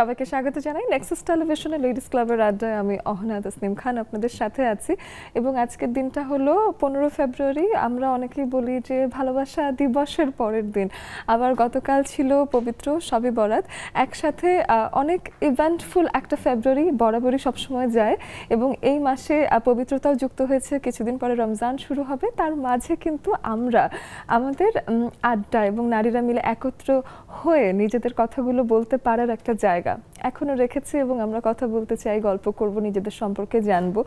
সবাইকে স্বাগত জানাই নেক্সাস টেলিভিশনের লেডিস ক্লাবের আড্ডায়। আমি অহনা তাসনিম খান আপনাদের সাথে আছি এবং আজকের দিনটা হলো 15 ফেব্রুয়ারি। আমরা অনেকেই বলি যে ভালোবাসা দিবসের পরের দিন, আবার গতকাল ছিল পবিত্র শবে বরাত। একসাথে অনেক ইভেন্টফুল একটা ফেব্রুয়ারি বরাবরই সবসময় যায় এবং এই মাসে পবিত্রতাও যুক্ত হয়েছে। কিছুদিন পরে রমজান শুরু হবে, তার মাঝে কিন্তু আমরা আমাদের আড্ডা এবং নারীরা মিলে একত্র হয়ে নিজেদের কথাগুলো বলতে পারার একটা জায়গা এখনো রেখেছি এবং আমরা কথা বলতে চাই, গল্প করব, নিজেদের সম্পর্কে জানবো।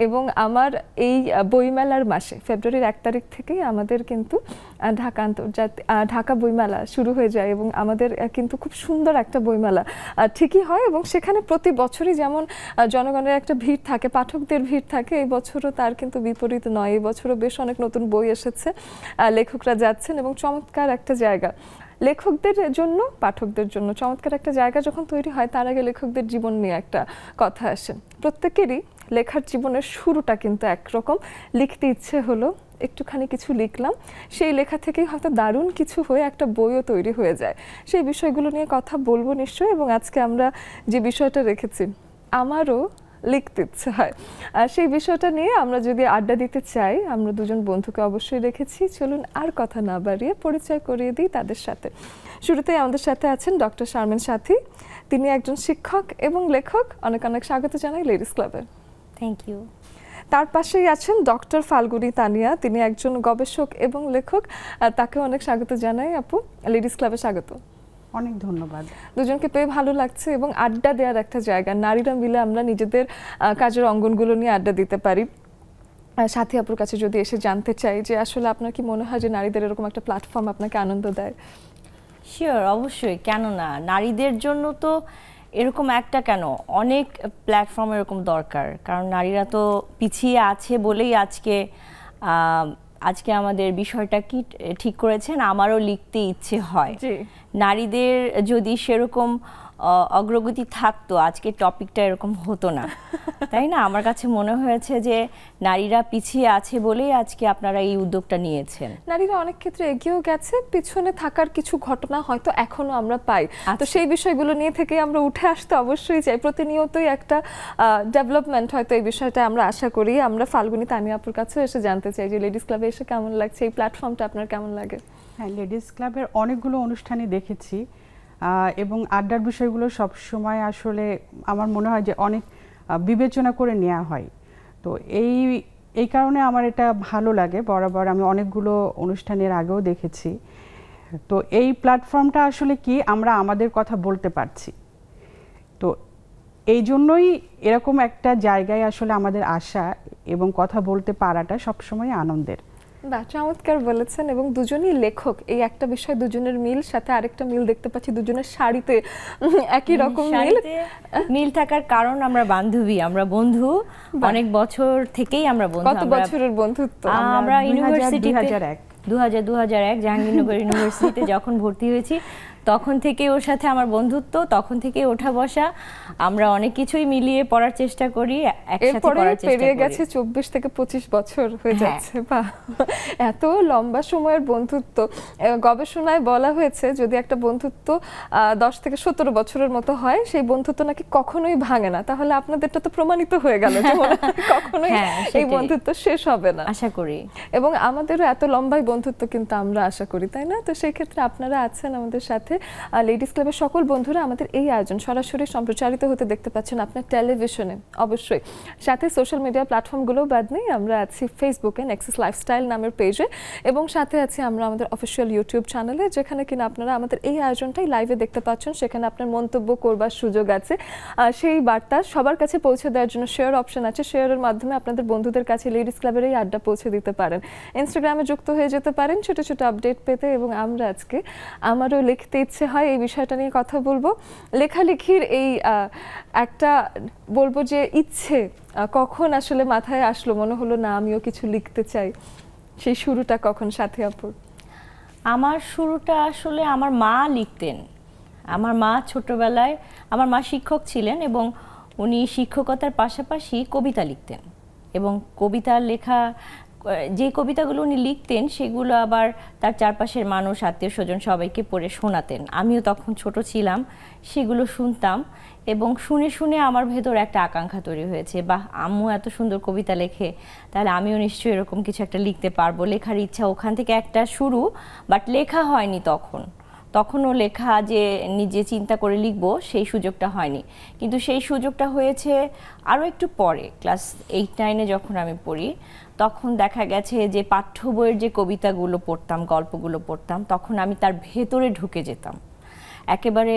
এবং আমার এই বইমেলার মাসে ফেব্রুয়ারির 1 তারিখ থেকেই আমাদের কিন্তু ঢাকা বইমেলা শুরু হয়ে যায় এবং আমাদের কিন্তু খুব সুন্দর একটা বইমেলা ঠিকই হয় এবং সেখানে প্রতি বছরই যেমন জনগণের একটা ভিড় থাকে, পাঠকদের ভিড় থাকে, এই বছরও তার কিন্তু বিপরীত নয়। এই বছরও বেশ অনেক নতুন বই এসেছে, লেখকরা যাচ্ছেন এবং চমৎকার একটা জায়গা লেখকদের জন্য, পাঠকদের জন্য চমৎকার একটা জায়গা যখন তৈরি হয়, তার আগে লেখকদের জীবন নিয়ে একটা কথা আসে। প্রত্যেকেরই লেখার জীবনের শুরুটা কিন্তু একরকম, লিখতে ইচ্ছে হলো, একটুখানি কিছু লিখলাম, সেই লেখা থেকেই হয়তো দারুণ কিছু হয়ে একটা বইও তৈরি হয়ে যায়। সেই বিষয়গুলো নিয়ে কথা বলবো নিশ্চয়ই এবং আজকে আমরা যে বিষয়টা রেখেছি, আমারও লিখতে ইচ্ছে হয়, সেই বিষয়টা নিয়ে আমরা যদি আড্ডা দিতে চাই, আমরা দুজন বন্ধুকে অবশ্যই রেখেছি। চলুন আর কথা না বাড়িয়ে পরিচয় করিয়ে দিই তাদের সাথে। শুরুতেই আমাদের সাথে আছেন ডক্টর শারমিন সাথী, তিনি একজন শিক্ষক এবং লেখক। অনেক অনেক স্বাগত জানাই লেডিস ক্লাবে। Thank you. তার পাশেই আছেন ডক্টর ফাল্গুনী তানিয়া, তিনি একজন গবেষক এবং লেখক। তাকে অনেক স্বাগত জানাই। আপু, লেডিস ক্লাবে স্বাগত। অনেক ধন্যবাদ। দুজনকে পেয়ে ভালো লাগছে এবং আড্ডা দেওয়ার একটা জায়গা, নারীরা মিলে আমরা নিজেদের কাজের অঙ্গনগুলো নিয়ে আড্ডা দিতে পারি। সাথী আপুর কাছে যদি এসে জানতে চাই যে আসলে আপনার কি মনে হয় যে নারীদের এরকম একটা প্ল্যাটফর্ম আপনাকে আনন্দ দেয়? শিওর, অবশ্যই, কেন না। নারীদের জন্য তো এরকম একটা কেন, অনেক প্ল্যাটফর্ম এরকম দরকার, কারণ নারীরা তো পিছিয়ে আছে বলেই আজকে আমাদের বিষয়টা কি ঠিক করেছেন, আমারও লিখতে ইচ্ছে হয়। নারীদের যদি সেরকম অগ্রগতি থাকতো আজকে টপিকটা এরকম হতো না, তাই না? আমার কাছে মনে হয়েছে যে নারীরা পিছিয়ে আছে বলেই আজকে আপনারা এই উদ্যোগটা নিয়েছেন। নারীরা অনেক ক্ষেত্রে এগিয়েও গেছে, পিছনে থাকার কিছু ঘটনা হয়তো এখনো আমরা পাই, তো সেই বিষয়গুলো নিয়ে থেকে আমরা উঠে আসতে অবশ্যই চাই। প্রতিনিয়তই একটা ডেভেলপমেন্ট হয়তো এই বিষয়টা আমরা আশা করি। আমরা ফাল্গুনী তানিয়া আপুর কাছে এসে জানতে চাই যে লেডিস ক্লাবে এসে কেমন লাগছে, এই প্ল্যাটফর্মটা আপনার কেমন লাগে? হ্যাঁ, লেডিস ক্লাবের অনেকগুলো অনুষ্ঠানই দেখেছি এবং আড্ডার বিষয়গুলো সবসময় আসলে আমার মনে হয় যে অনেক বিবেচনা করে নেওয়া হয়। তো এই কারণে আমার এটা ভালো লাগে। বরাবর আমি অনেকগুলো অনুষ্ঠানের আগেও দেখেছি। তো এই প্ল্যাটফর্মটা আসলে কি, আমরা আমাদের কথা বলতে পারছি, তো এই জন্যই এরকম একটা জায়গায় আসলে আমাদের আসা এবং কথা বলতে পারাটা সবসময় আনন্দের। বাহ, চমৎকার বলেছেন। এবং দুজনই লেখক, এই একটা বিষয় দুজনের মিল, সাথে আরেকটা মিল দেখতে পাচ্ছি দুজনের শাড়িতে একই রকম মিল থাকার কারণ আমরা বান্ধবী, আমরা বন্ধু, অনেক বছর থেকেই আমরা বন্ধু। কত বছরের বন্ধুত্ব? আমরা ইউনিভার্সিটিতে 2001 জাহাঙ্গীরনগর ইউনিভার্সিটিতে যখন ভর্তি হয়েছি তখন থেকে ওর সাথে আমার বন্ধুত্ব, তখন থেকে ওঠা বসা, আমরা অনেক কিছুই মিলিয়ে পড়ার চেষ্টা করি, একসাথে পড়ার চেষ্টা করি। পেরিয়ে গেছে 24 থেকে 25 বছর হয়ে যাচ্ছে। বাহ, এত লম্বা সময়ের বন্ধুত্ব। গবেষণায় বলা হয়েছে যদি একটা বন্ধুত্ব 10 থেকে 17 বছরের মতো হয়, সেই বন্ধুত্ব নাকি কখনোই ভাঙে না। তাহলে আপনাদেরটা তো প্রমাণিত হয়ে গেল যে কখনোই এই বন্ধুত্ব শেষ হবে না, আশা করি। এবং আমাদেরও এত লম্বাই বন্ধুত্ব কিন্তু আমরা আশা করি, তাই না? তো সেই ক্ষেত্রে আপনারা আছেন আমাদের সাথে। লেডিস ক্লাবের সকল বন্ধুরা আমাদের এই আয়োজন সরাসরি সম্প্রচারিত হতে দেখতে পাচ্ছেন আপনার টেলিভিশনে, অবশ্যই। সাথে সোশ্যাল মিডিয়া প্ল্যাটফর্মগুলো বাদ নেই, আমরা আছি ফেসবুকে নেক্সাস লাইফস্টাইল নামের পেজে, এবং সাথে আছি আমরা আমাদের অফিসিয়াল ইউটিউব চ্যানেলে, যেখানে কিনা আপনারা আমাদের এই আয়োজনটাই লাইভে দেখতে পাচ্ছেন। সেখানে আপনার মন্তব্য করবার সুযোগ আছে, সেই বার্তা সবার কাছে পৌঁছে দেওয়ার জন্য শেয়ার অপশন আছে। শেয়ারের মাধ্যমে আপনাদের বন্ধুদের কাছে লেডিস ক্লাবের এই আড্ডা পৌঁছে দিতে পারেন। ইনস্টাগ্রামে যুক্ত হয়ে যেতে পারেন ছোট ছোট আপডেট পেতে। এবং আমরা আজকে আমারও লিখতে ইচ্ছে হয় এই বিষয়টা নিয়ে কথা বলবো। লেখালেখির এই একটা বলবো যে ইচ্ছে কখন আসলে মাথায় আসলো, মনে হলো না আমিও কিছু লিখতে চাই, সেই শুরুটা কখন সাথী আপুর? আমার শুরুটা আসলে আমার মা লিখতেন। আমার মা ছোটবেলায়, আমার মা শিক্ষক ছিলেন এবং উনি শিক্ষকতার পাশাপাশি কবিতা লিখতেন এবং কবিতা লেখা যে কবিতাগুলো উনি লিখতেন সেগুলো আবার তার চারপাশের মানুষ, আত্মীয় স্বজন সবাইকে পড়ে শোনাতেন। আমিও তখন ছোট ছিলাম, সেগুলো শুনতাম এবং শুনে শুনে আমার ভেতর একটা আকাঙ্ক্ষা তৈরি হয়েছে, বাহ আম্মু এত সুন্দর কবিতা লেখে, তাহলে আমিও নিশ্চয়ই এরকম কিছু একটা লিখতে পারবো। লেখার ইচ্ছা ওখান থেকে একটা শুরু, বাট লেখা হয়নি তখনও লেখা যে নিজে চিন্তা করে লিখবো সেই সুযোগটা হয়নি। কিন্তু সেই সুযোগটা হয়েছে আরও একটু পরে, ক্লাস 8-9-এ যখন আমি পড়ি, তখন দেখা গেছে যে পাঠ্য বইয়ের যে কবিতাগুলো পড়তাম, গল্পগুলো পড়তাম, তখন আমি তার ভেতরে ঢুকে যেতাম। একেবারে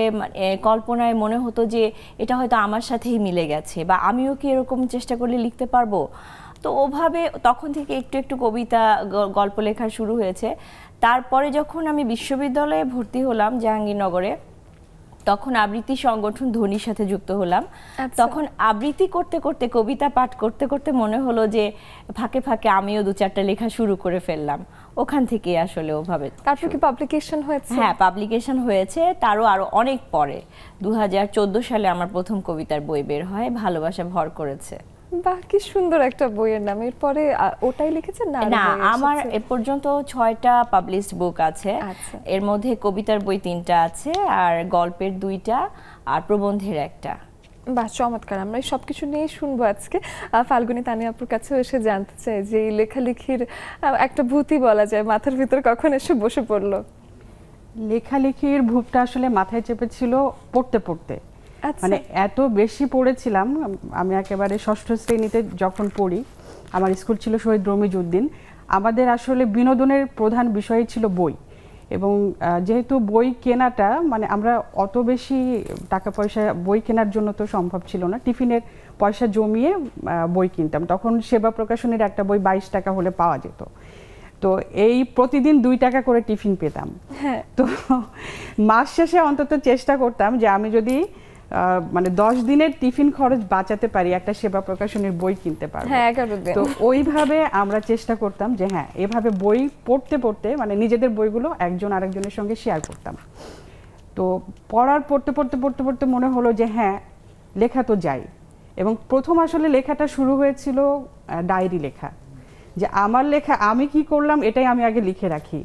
কল্পনায় মনে হতো যে এটা হয়তো আমার সাথেই মিলে গেছে, বা আমিও কি এরকম চেষ্টা করলে লিখতে পারবো। তো ওভাবে তখন থেকে একটু একটু কবিতা গল্প লেখা শুরু হয়েছে। তারপরে যখন আমি বিশ্ববিদ্যালয়ে ভর্তি হলাম জাহাঙ্গীরনগরে, তখন আবৃত্তি সংগঠন ধ্বনির সাথে যুক্ত হলাম। তখন আবৃত্তি করতে করতে, কবিতা পাঠ করতে করতে মনে হলো যে ফাঁকে ফাঁকে আমিও 2-4টা লেখা শুরু করে ফেললাম। ওখান থেকে আসলে ওভাবে। তারপর কি পাবলিকেশন হয়েছে? হ্যাঁ, পাবলিকেশন হয়েছে, তারও আরো অনেক পরে। 2014 সালে আমার প্রথম কবিতার বই বের হয়, ভালোবাসা ভর করেছে। বাহ, কি সুন্দর একটা বইয়ের নাম। এরপরে ওটাই লিখেছেন? না, আমার এ পর্যন্ত 6টা পাবলিশড বুক আছে। এর মধ্যে কবিতার বই 3টা আছে, আর গল্পের 2টা, আর প্রবন্ধের 1টা। বাহ, চমৎকার। আমরা এই সবকিছু নিয়ে শুনবো আজকে। ফাল্গুনী, তানিয়া আপুর কাছেও এসে জানতে চাই যে এই লেখালেখির একটা ভূতি বলা যায় মাথার ভিতর কখন এসে বসে পড়লো? লেখালেখির ভূতটা আসলে মাথায় চেপেছিল পড়তে পড়তে, মানে এত বেশি পড়েছিলাম। আমি একেবারে 6ষ্ঠ শ্রেণীতে যখন পড়ি, আমার স্কুল ছিল শহীদ রমিজউদ্দিন। আমাদের আসলে বিনোদনের প্রধান বিষয় ছিল বই, এবং যেহেতু বই কেনাটা, মানে আমরা অত বেশি টাকা পয়সা বই কেনার জন্য তো সম্ভব ছিল না, টিফিনের পয়সা জমিয়ে বই কিনতাম। তখন সেবা প্রকাশনের একটা বই 22 টাকা হলে পাওয়া যেত। তো এই প্রতিদিন 2 টাকা করে টিফিন পেতাম। তো মাস শেষে অন্তত চেষ্টা করতাম যে আমি যদি মানে 10 দিনের টিফিন খরচ বাঁচাতে পারি, একটা সেবা প্রকাশনের বই কিনতে পারবো। তো ওইভাবে আমরা চেষ্টা করতাম যে হ্যাঁ, এভাবে বই পড়তে পড়তে, মানে নিজেদের বইগুলো একজন আরেকজনের সঙ্গে শেয়ার করতাম। তো পড়তে পড়তে মনে হলো যে হ্যাঁ, লেখা তো যাই। এবং প্রথম আসলে লেখাটা শুরু হয়েছিল ডায়েরি লেখা, যে আমার লেখা আমি কি করলাম এটাই আমি আগে লিখে রাখি।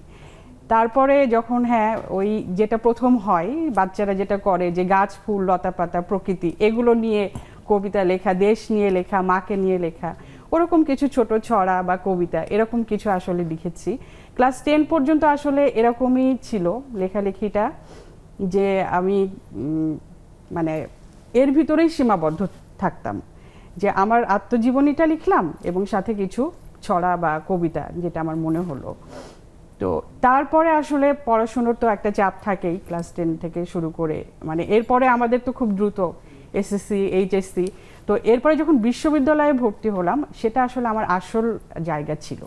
তারপরে যখন হ্যাঁ, ওই যেটা প্রথম হয় বাচ্চারা যেটা করে, যে গাছ, ফুল, লতা পাতা, প্রকৃতি, এগুলো নিয়ে কবিতা লেখা, দেশ নিয়ে লেখা, মাকে নিয়ে লেখা, ওরকম কিছু ছোট ছড়া বা কবিতা এরকম কিছু আসলে লিখেছি। ক্লাস 10 পর্যন্ত আসলে এরকমই ছিল লেখালেখিটা, যে আমি মানে এর ভিতরেই সীমাবদ্ধ থাকতাম, যে আমার আত্মজীবনীটা লিখলাম এবং সাথে কিছু ছড়া বা কবিতা যেটা আমার মনে হলো। তো তারপরে আসলে পড়াশোনার তো একটা চাপ থাকেই, ক্লাস 10 থেকে শুরু করে, মানে এরপরে আমাদের তো খুব দ্রুত এসএসসি, এইচএসসি। তো এরপরে যখন বিশ্ববিদ্যালয়ে ভর্তি হলাম, সেটা আসলে আমার আসল জায়গা ছিল,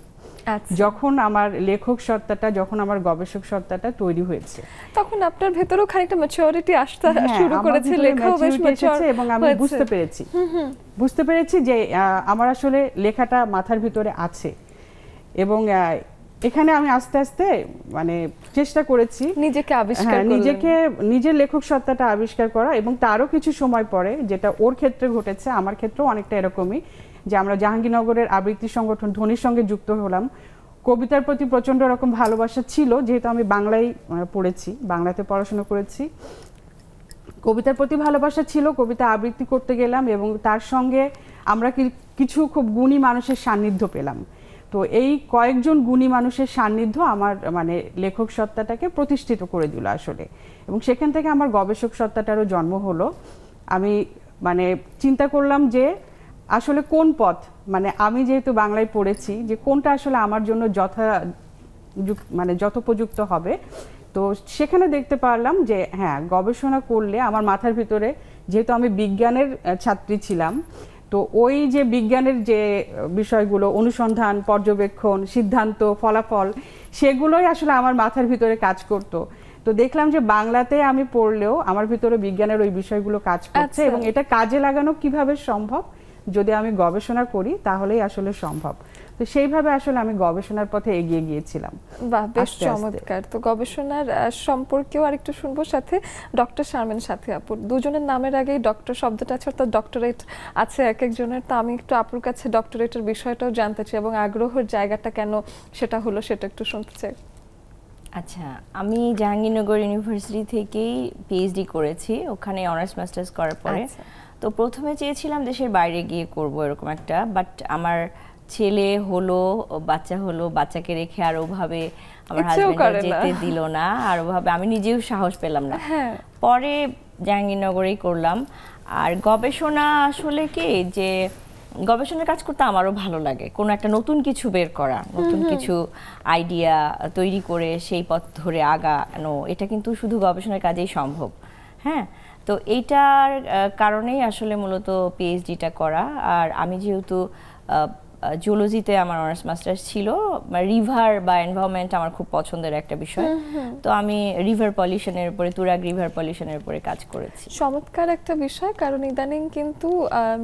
যখন আমার লেখক সত্তাটা, যখন আমার গবেষক সত্তাটা তৈরি হয়েছে। তখন আপনার ভেতরেও খানিকটা ম্যাচুরিটি আসতে শুরু করেছে, লেখাও বেশ ম্যাচিউর, এবং আমি বুঝতে পেরেছি যে আমার আসলে লেখাটা মাথার ভিতরে আছে। এবং এখানে আমি আস্তে আস্তে মানে চেষ্টা করেছি নিজেকে আবিষ্কার, নিজের লেখক সত্তাটা আবিষ্কার করা। এবং তারও কিছু সময় পরে, যেটা ওর ক্ষেত্রে ঘটেছে, আমার ক্ষেত্রেও অনেকটা এরকমই, যে আমরা জাহাঙ্গীরনগরের আবৃত্তি সংগঠন ধ্বনির সঙ্গে যুক্ত হলাম। কবিতার প্রতি প্রচণ্ড রকম ভালোবাসা ছিল, যেহেতু আমি বাংলায় পড়েছি, বাংলাতে পড়াশোনা করেছি। কবিতার প্রতি ভালোবাসা ছিল, কবিতা আবৃত্তি করতে গেলাম, এবং তার সঙ্গে আমরা কিছু খুব গুণী মানুষের সান্নিধ্য পেলাম। তো এই কয়েকজন গুণী মানুষের সান্নিধ্য আমার মানে লেখক সত্তাটাকে প্রতিষ্ঠিত করে দিল আসলে। এবং সেখান থেকে আমার গবেষক সত্তাটারও জন্ম হলো। আমি মানে চিন্তা করলাম যে আসলে কোন পথ, মানে আমি যেহেতু বাংলায় পড়েছি, যে কোনটা আসলে আমার জন্য যথোপযুক্ত হবে। তো সেখানে দেখতে পারলাম যে হ্যাঁ, গবেষণা করলে আমার মাথার ভিতরে, যেহেতু আমি বিজ্ঞানের ছাত্রী ছিলাম, তো ওই যে বিজ্ঞানের যে বিষয়গুলো, অনুসন্ধান, পর্যবেক্ষণ, সিদ্ধান্ত, ফলাফল, সেগুলোই আসলে আমার মাথার ভিতরে কাজ করতো। তো দেখলাম যে বাংলাতে আমি পড়লেও আমার ভিতরে বিজ্ঞানের ওই বিষয়গুলো কাজ করছে, এবং এটা কাজে লাগানো কিভাবে সম্ভব, যদি আমি গবেষণা করি তাহলেই আসলে সম্ভব। তো সেইভাবে আসলে আমি গবেষণার পথে এগিয়ে গিয়েছিলাম। বাহ, বেশ চমৎকার। তো গবেষণার সম্পর্কেও আরেকটু শুনবো, সাথে ডক্টর শারমিন সাথী আপুর। দুজনের নামের আগেই ডক্টর শব্দটা আছে, অর্থাৎ ডক্টরেট আছে এক একজনের। তো আমি একটু আপুর কাছে ডক্টরেটের বিষয়টাও জানতে চাই এবং আগ্রহের জায়গাটা কেন সেটা হলো সেটা একটু শুনতে চাই। আচ্ছা, আমি জাহাঙ্গীরনগর ইউনিভার্সিটি থেকেই পিএইচডি করেছি, ওখানে অনার্স মাস্টার্স করার পরে। তো প্রথমে চেয়েছিলাম দেশের বাইরে গিয়ে করব এরকম একটা, বাট আমার ছেলে হলো, বাচ্চা হলো, বাচ্চাকে রেখে আর ওভাবে আমার হাজবেন্ড যেতে দিল না, আর ওভাবে আমি নিজেও সাহস পেলাম না। পরে জাহাঙ্গীরনগরেই করলাম। আর গবেষণা আসলে কি, যে গবেষণার কাজ করতে আমারও ভালো লাগে, কোনো একটা নতুন কিছু বের করা, নতুন কিছু আইডিয়া তৈরি করে সেই পথ ধরে আগানো, এটা কিন্তু শুধু গবেষণার কাজেই সম্ভব। হ্যাঁ, তো এইটার কারণেই আসলে মূলত পিএইচডিটা করা। আর আমি যেহেতু জুলজিতে আমার অনার্স মাস্টার্স ছিল, রিভার বা এনভায়রনমেন্ট আমার খুব পছন্দের একটা বিষয়, তো আমি রিভার পলিউশনের উপরে, তুরাগ রিভার পলিউশনের উপরে কাজ করেছি। চমৎকার একটা বিষয়, কারণ ইদানিং কিন্তু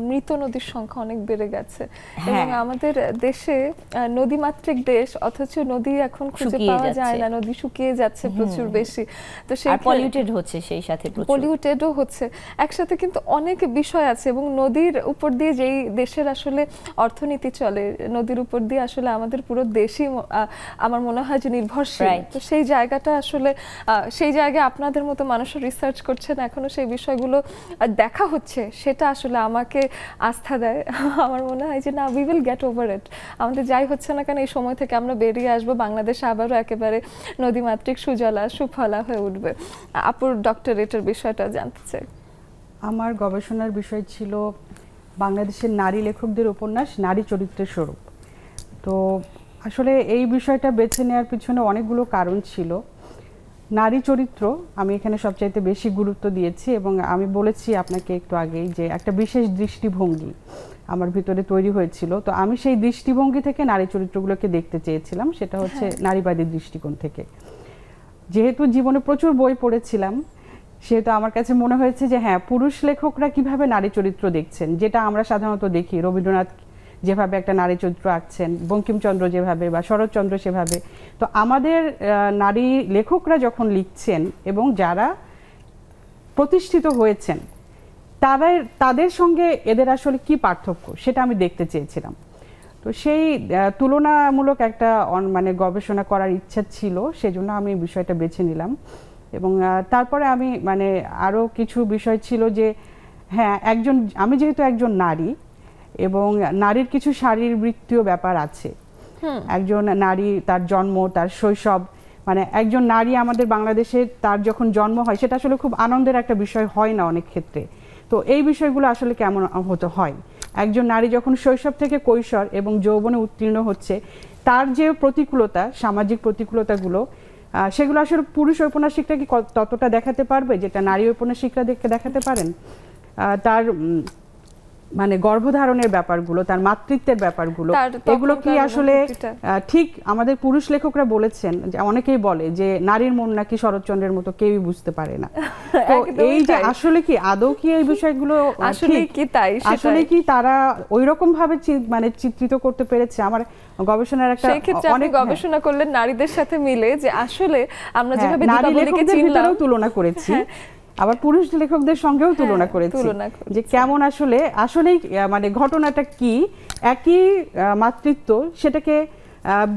মৃত নদীর সংখ্যা অনেক বেড়ে গেছে এবং আমাদের দেশে নদীমাতৃক দেশ, অথচ নদী এখন খুঁজে পাওয়া যায় না, নদী শুকিয়ে যাচ্ছে প্রচুর বেশি। তো সেই পলিউটেড হচ্ছে, সেই সাথে পলিউটেডও হচ্ছে, একসাথে কিন্তু অনেক বিষয় আছে। এবং নদীর উপর দিয়ে যেই দেশের আসলে অর্থনীতি চলে, নদীর উপর দিয়ে আসলে আমাদের পুরো দেশই আমার মনে হয় যে নির্ভরশীল। তো সেই জায়গাটা আসলে, সেই জায়গায় আপনাদের মতো মানুষের রিসার্চ করছেন, এখনো সেই বিষয়গুলো দেখা হচ্ছে, সেটা আসলে আমাকে আস্থা দেয়। আমার মনে হয় যে না, we will get over it. আমাদের যাই হচ্ছে না কেন, এই সময় থেকে আমরা বেরিয়ে আসবো, বাংলাদেশ আবারও একেবারে নদীমাতৃক সুজলা সুফলা হয়ে উঠবে। আপুর ডক্টরেটের বিষয়টা জানতে চাই। আমার গবেষণার বিষয় ছিল বাংলাদেশের নারী লেখকদের উপন্যাস নারী চরিত্রের স্বরূপ। তো আসলে এই বিষয়টা বেছে নেওয়ার পিছনে অনেকগুলো কারণ ছিল। নারী চরিত্র আমি এখানে সবচাইতে বেশি গুরুত্ব দিয়েছি, এবং আমি বলেছি আপনাকে একটু আগেই যে একটা বিশেষ দৃষ্টিভঙ্গি আমার ভিতরে তৈরি হয়েছিল। তো আমি সেই দৃষ্টিভঙ্গি থেকে নারী চরিত্রগুলোকে দেখতে চেয়েছিলাম, সেটা হচ্ছে নারীবাদী দৃষ্টিকোণ থেকে। যেহেতু জীবনে প্রচুর বই পড়েছিলাম, সেহেতু আমার কাছে মনে হয়েছে যে হ্যাঁ, পুরুষ লেখকরা কিভাবে নারী চরিত্র দেখছেন, যেটা আমরা সাধারণত দেখি, রবীন্দ্রনাথ যেভাবে একটা নারী চরিত্র আঁকছেন, বঙ্কিমচন্দ্র যেভাবে বা শরৎচন্দ্র সেভাবে। তো আমাদের নারী লেখকরা যখন লিখছেন এবং যারা প্রতিষ্ঠিত হয়েছেন, তাদের সঙ্গে এদের আসলে কি পার্থক্য, সেটা আমি দেখতে চেয়েছিলাম। তো সেই তুলনামূলক একটা মানে গবেষণা করার ইচ্ছা ছিল, সেজন্য আমি বিষয়টা বেছে নিলাম। এবং তারপরে আমি মানে আরও কিছু বিষয় ছিল যে হ্যাঁ, আমি যেহেতু একজন নারী, এবং নারীর কিছু শারীরবৃত্তীয় ব্যাপার আছে। একজন নারী, তার জন্ম, তার শৈশব, মানে একজন নারী আমাদের বাংলাদেশে তার যখন জন্ম হয়, সেটা আসলে খুব আনন্দের একটা বিষয় হয় না অনেক ক্ষেত্রে। তো এই বিষয়গুলো আসলে কেমন হতে হয়, একজন নারী যখন শৈশব থেকে কৈশোর এবং যৌবনে উত্তীর্ণ হচ্ছে, তার যে প্রতিকূলতা, সামাজিক প্রতিকূলতাগুলো, সেগুলো আসলে পুরুষ ঔপন্যাসিকরা কি ততটা দেখাতে পারবে যেটা নারী ঔপন্যাসিকরা দেখাতে পারেন। তার মানে গর্ভধারণের ব্যাপারগুলো, তার মাতৃত্বের ব্যাপারগুলো, এগুলো কি আসলে ঠিক আমাদের পুরুষ লেখকরা বলেছেন, যে অনেকেই বলে যে নারীর মন নাকি শরৎচন্দ্রের মতো কেউই বুঝতে পারে না। তো এই যে আসলে কি আদৌ কি এই বিষয়গুলো আসলে কি তারা ওইরকম ভাবে মানে চিত্রিত করতে পেরেছে? আমার গবেষণার একটা অনেক গবেষণা করলেন নারীদের সাথে মিলে, যে আসলে আমরা যেভাবে দীপাবলিকে চিনলাম, তুলনা করেছি, আবার পুরুষ লেখকদের সঙ্গেও তুলনা করেছি যে কেমন আসলেই মানে ঘটনাটা কি, একই মাতৃত্ব, সেটাকে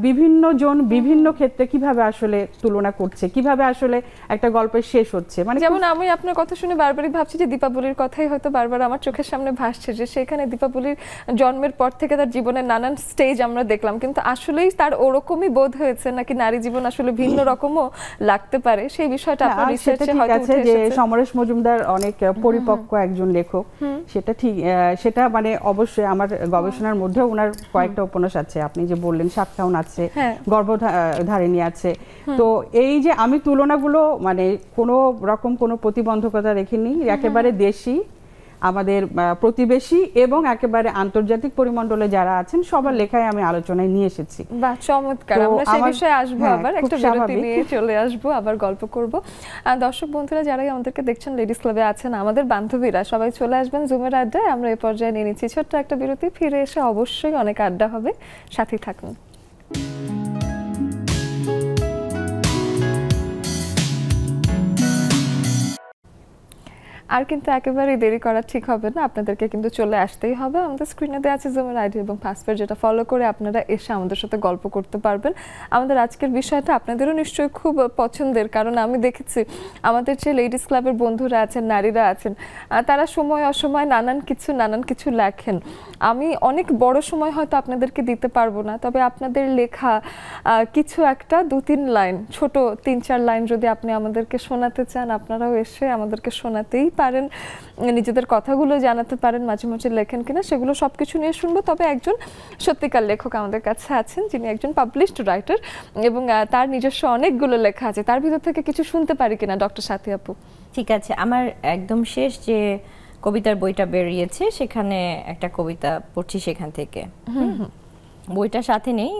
বিভিন্ন জন বিভিন্ন ক্ষেত্রে কিভাবে আসলে তুলনা করছে, কিভাবে আসলে একটা গল্পের শেষ হচ্ছে। মানে যেমন আমি আপনার কথা শুনে বারবারই ভাবছি যে দীপাবলির কথাই হয়তো বারবার আমার চোখের সামনে ভাসছে, যে সেখানে দীপাবলির জন্মের পর থেকে তার জীবনের নানান স্টেজ আমরা দেখলাম, কিন্তু আসলেই তার ওরকমই বোধ হয়েছে নাকি নারী জীবন আসলে ভিন্ন রকমও লাগতে পারে, সেই বিষয়টা আপনার রিসার্চে হয়তো উঠে এসেছে। যে সমরেশ মজুমদার অনেক পরিপক্ক একজন লেখক, সেটা ঠিক, সেটা মানে অবশ্যই আমার গবেষণার মধ্যেও ওনার কয়েকটা উপন্যাস আছে, আপনি যে বললেন সাতকাউন আছে, গর্ভধারিণী আছে। তো এই যে আমি তুলনাগুলো মানে কোনো রকম কোনো প্রতিবন্ধকতা রেখেনি, একেবারে দেশি আমাদের প্রতিবেশী এবং একেবারে আন্তর্জাতিক পরিমণ্ডলে যারা আছেন সবার লেখায় আমি আলোচনায় নিয়ে এসেছি। বাহ, চমৎকার। আমরা সেই বিষয়ে আসবো, আবার একটা বিরতি নিয়ে চলে আসবো, আবার গল্প করব। দর্শক বন্ধুরা যারাই আমাদেরকে দেখছেন লেডিস ক্লাবে আছেন, আমাদের বান্ধবীরা সবাই চলে আসবেন জুমের আড্ডায়। আমরা এই পর্যায়ে নিয়ে নিচ্ছি ছোট্ট একটা বিরতি, ফিরে এসে অবশ্যই অনেক আড্ডা হবে, সাথেই থাকুন। আর কিন্তু একেবারেই দেরি করা ঠিক হবে না, আপনাদেরকে কিন্তু চলে আসতেই হবে। আমাদের স্ক্রিনে দেওয়া আছে জুমের আইডি এবং পাসওয়ার্ড, যেটা ফলো করে আপনারা এসে আমাদের সাথে গল্প করতে পারবেন। আমাদের আজকের বিষয়টা আপনাদেরও নিশ্চয়ই খুব পছন্দের, কারণ আমি দেখেছি আমাদের যে লেডিস ক্লাবের বন্ধুরা আছেন, নারীরা আছেন, তারা সময় অসময় নানান কিছু লেখেন। আমি অনেক বড় সময় হয়তো আপনাদেরকে দিতে পারবো না, তবে আপনাদের লেখা কিছু একটা 2-3 লাইন, ছোট 3-4 লাইন যদি আপনি আমাদেরকে শোনাতে চান, আপনারাও এসে আমাদেরকে শোনাতেই পারেন, নিজেদের কথাগুলো জানাতে পারেন, মাঝে মাঝে লেখেন কিনা সেগুলো সবকিছু নিয়ে শুনবো। তবে একজন সত্যিকার লেখক আমাদের কাছে আছেন, যিনি একজন পাবলিশড রাইটার এবং তার নিজস্ব অনেকগুলো লেখা আছে। তার ভিতর থেকে কিছু শুনতে পারি কিনা ডক্টর সাথী আপু? ঠিক আছে, আমার একদম শেষ যে কবিতার বইটা বেরিয়েছে সেখানে একটা কবিতা পড়ছি সেখান থেকে। বইটা সাথে নেই,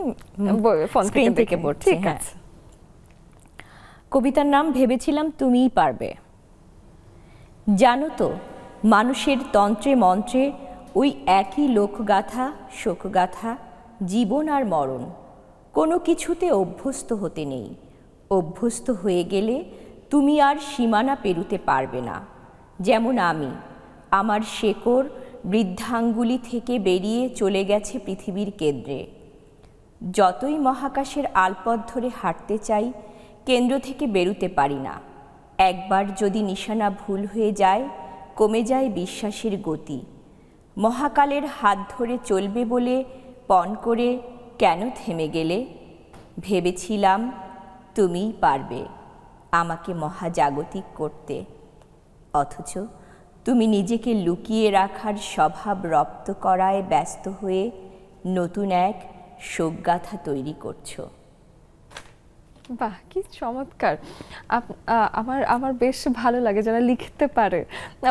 স্ক্রিন থেকে পড়ছি। হ্যাঁ, কবিতার নাম ভেবেছিলাম তুমিই পারবে। জানো তো, মানুষের তন্ত্রে মন্ত্রে ওই একই লোকগাথা, শোকগাথা, জীবন আর মরণ। কোনো কিছুতে অভ্যস্ত হতে নেই। অভ্যস্ত হয়ে গেলে তুমি আর সীমানা পেরুতে পারবে না। যেমন আমি, আমার শেকড় বৃদ্ধাঙ্গুলি থেকে বেরিয়ে চলে গেছে পৃথিবীর কেন্দ্রে। যতই মহাকাশের আলপথ ধরে হাঁটতে চাই, কেন্দ্র থেকে বেরুতে পারি না। একবার যদি নিশানা ভুল হয়ে যায়, কমে যায় বিশ্বাসের গতি। মহাকালের হাত ধরে চলবে বলে পণ করে কেন থেমে গেলে? ভেবেছিলাম তুমিই পারবে আমাকে মহাজাগতিক করতে, অথচ তুমি নিজেকে লুকিয়ে রাখার স্বভাব রপ্ত করায় ব্যস্ত হয়ে নতুন এক শোকগাথা তৈরি করছো। বাহ, কি চমৎকার। আমার বেশ ভালো লাগে যারা লিখতে পারে।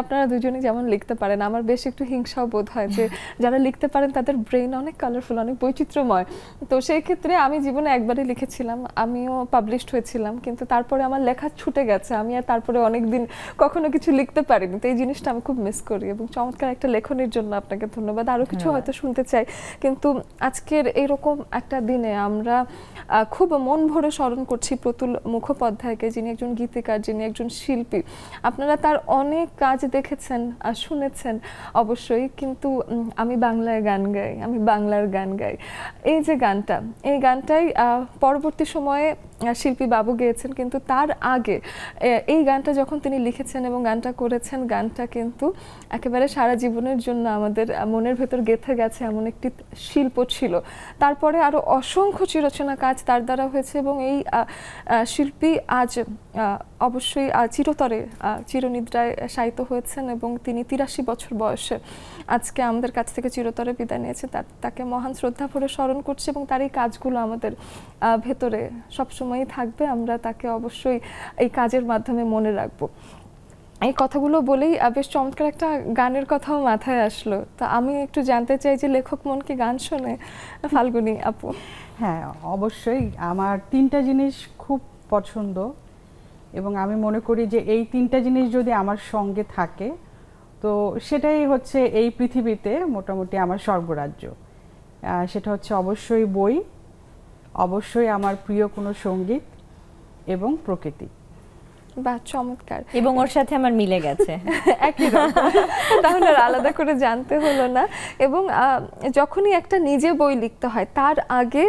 আপনারা দুজনেই যেমন লিখতে পারেন, আমার বেশ একটু হিংসাও বোধ হয় যে যারা লিখতে পারেন তাদের ব্রেন অনেক কালারফুল, অনেক বৈচিত্র্যময়। তো সেই ক্ষেত্রে আমি জীবনে একবারই লিখেছিলাম, আমিও পাবলিশড হয়েছিলাম, কিন্তু তারপরে আমার লেখা ছুটে গেছে, আমি আর তারপরে অনেক দিন কখনো কিছু লিখতে পারিনি। তো এই জিনিসটা আমি খুব মিস করি এবং চমৎকার একটা লেখনের জন্য আপনাকে ধন্যবাদ। আরও কিছু হয়তো শুনতে চাই, কিন্তু আজকের এইরকম একটা দিনে আমরা খুব মন ভরে স্মরণ করছি প্রতুল মুখোপাধ্যায়কে, যিনি একজন গীতিকার, যিনি একজন শিল্পী। আপনারা তার অনেক কাজ দেখেছেন আর শুনেছেন অবশ্যই, কিন্তু আমি বাংলায় গান গাই, আমি বাংলার গান গাই, এই যে গানটা, এই গানটাই পরবর্তী সময়ে শিল্পী বাবু গেয়েছেন, কিন্তু তার আগে এই গানটা যখন তিনি লিখেছেন এবং গানটা করেছেন, গানটা কিন্তু একেবারে সারা জীবনের জন্য আমাদের মনের ভেতর গেঁথে গেছে, এমন একটি শিল্প ছিল। তারপরে আরও অসংখ্য চিরচেনা কাজ তার দ্বারা হয়েছে এবং এই শিল্পী আজ অবশ্যই চিরতরে চিরনিদ্রায় শায়িত হয়েছেন এবং তিনি 83 বছর বয়সে আজকে আমাদের কাছ থেকে চিরতরে বিদায় নিয়েছে। তাকে মহান শ্রদ্ধা ভরে স্মরণ করছে এবং তার এই কাজগুলো আমাদের ভেতরে সবসময়ই থাকবে। আমরা তাকে অবশ্যই এই কাজের মাধ্যমে মনে রাখবো। এই কথাগুলো বলেই বেশ চমৎকার একটা গানের কথাও মাথায় আসলো। তো আমি একটু জানতে চাই যে লেখক মন কি গান শোনে? ফাল্গুনী আপু। হ্যাঁ, অবশ্যই। আমার 3টা জিনিস খুব পছন্দ এবং আমি মনে করি যে এই 3টা জিনিস যদি আমার সঙ্গে থাকে তো সেটাই হচ্ছে এই পৃথিবীতে মোটামুটি আমার স্বর্গরাজ্য। সেটা হচ্ছে অবশ্যই বই, অবশ্যই আমার প্রিয় কোনো সঙ্গীত এবং প্রকৃতি। বাহ, চমৎকার। এবং ওর সাথে আমার মিলে গেছে একই রকম, তাহলে আলাদা করে জানতে হলো না। এবং যখনই একটা নিজে বই লিখতে হয় তার আগে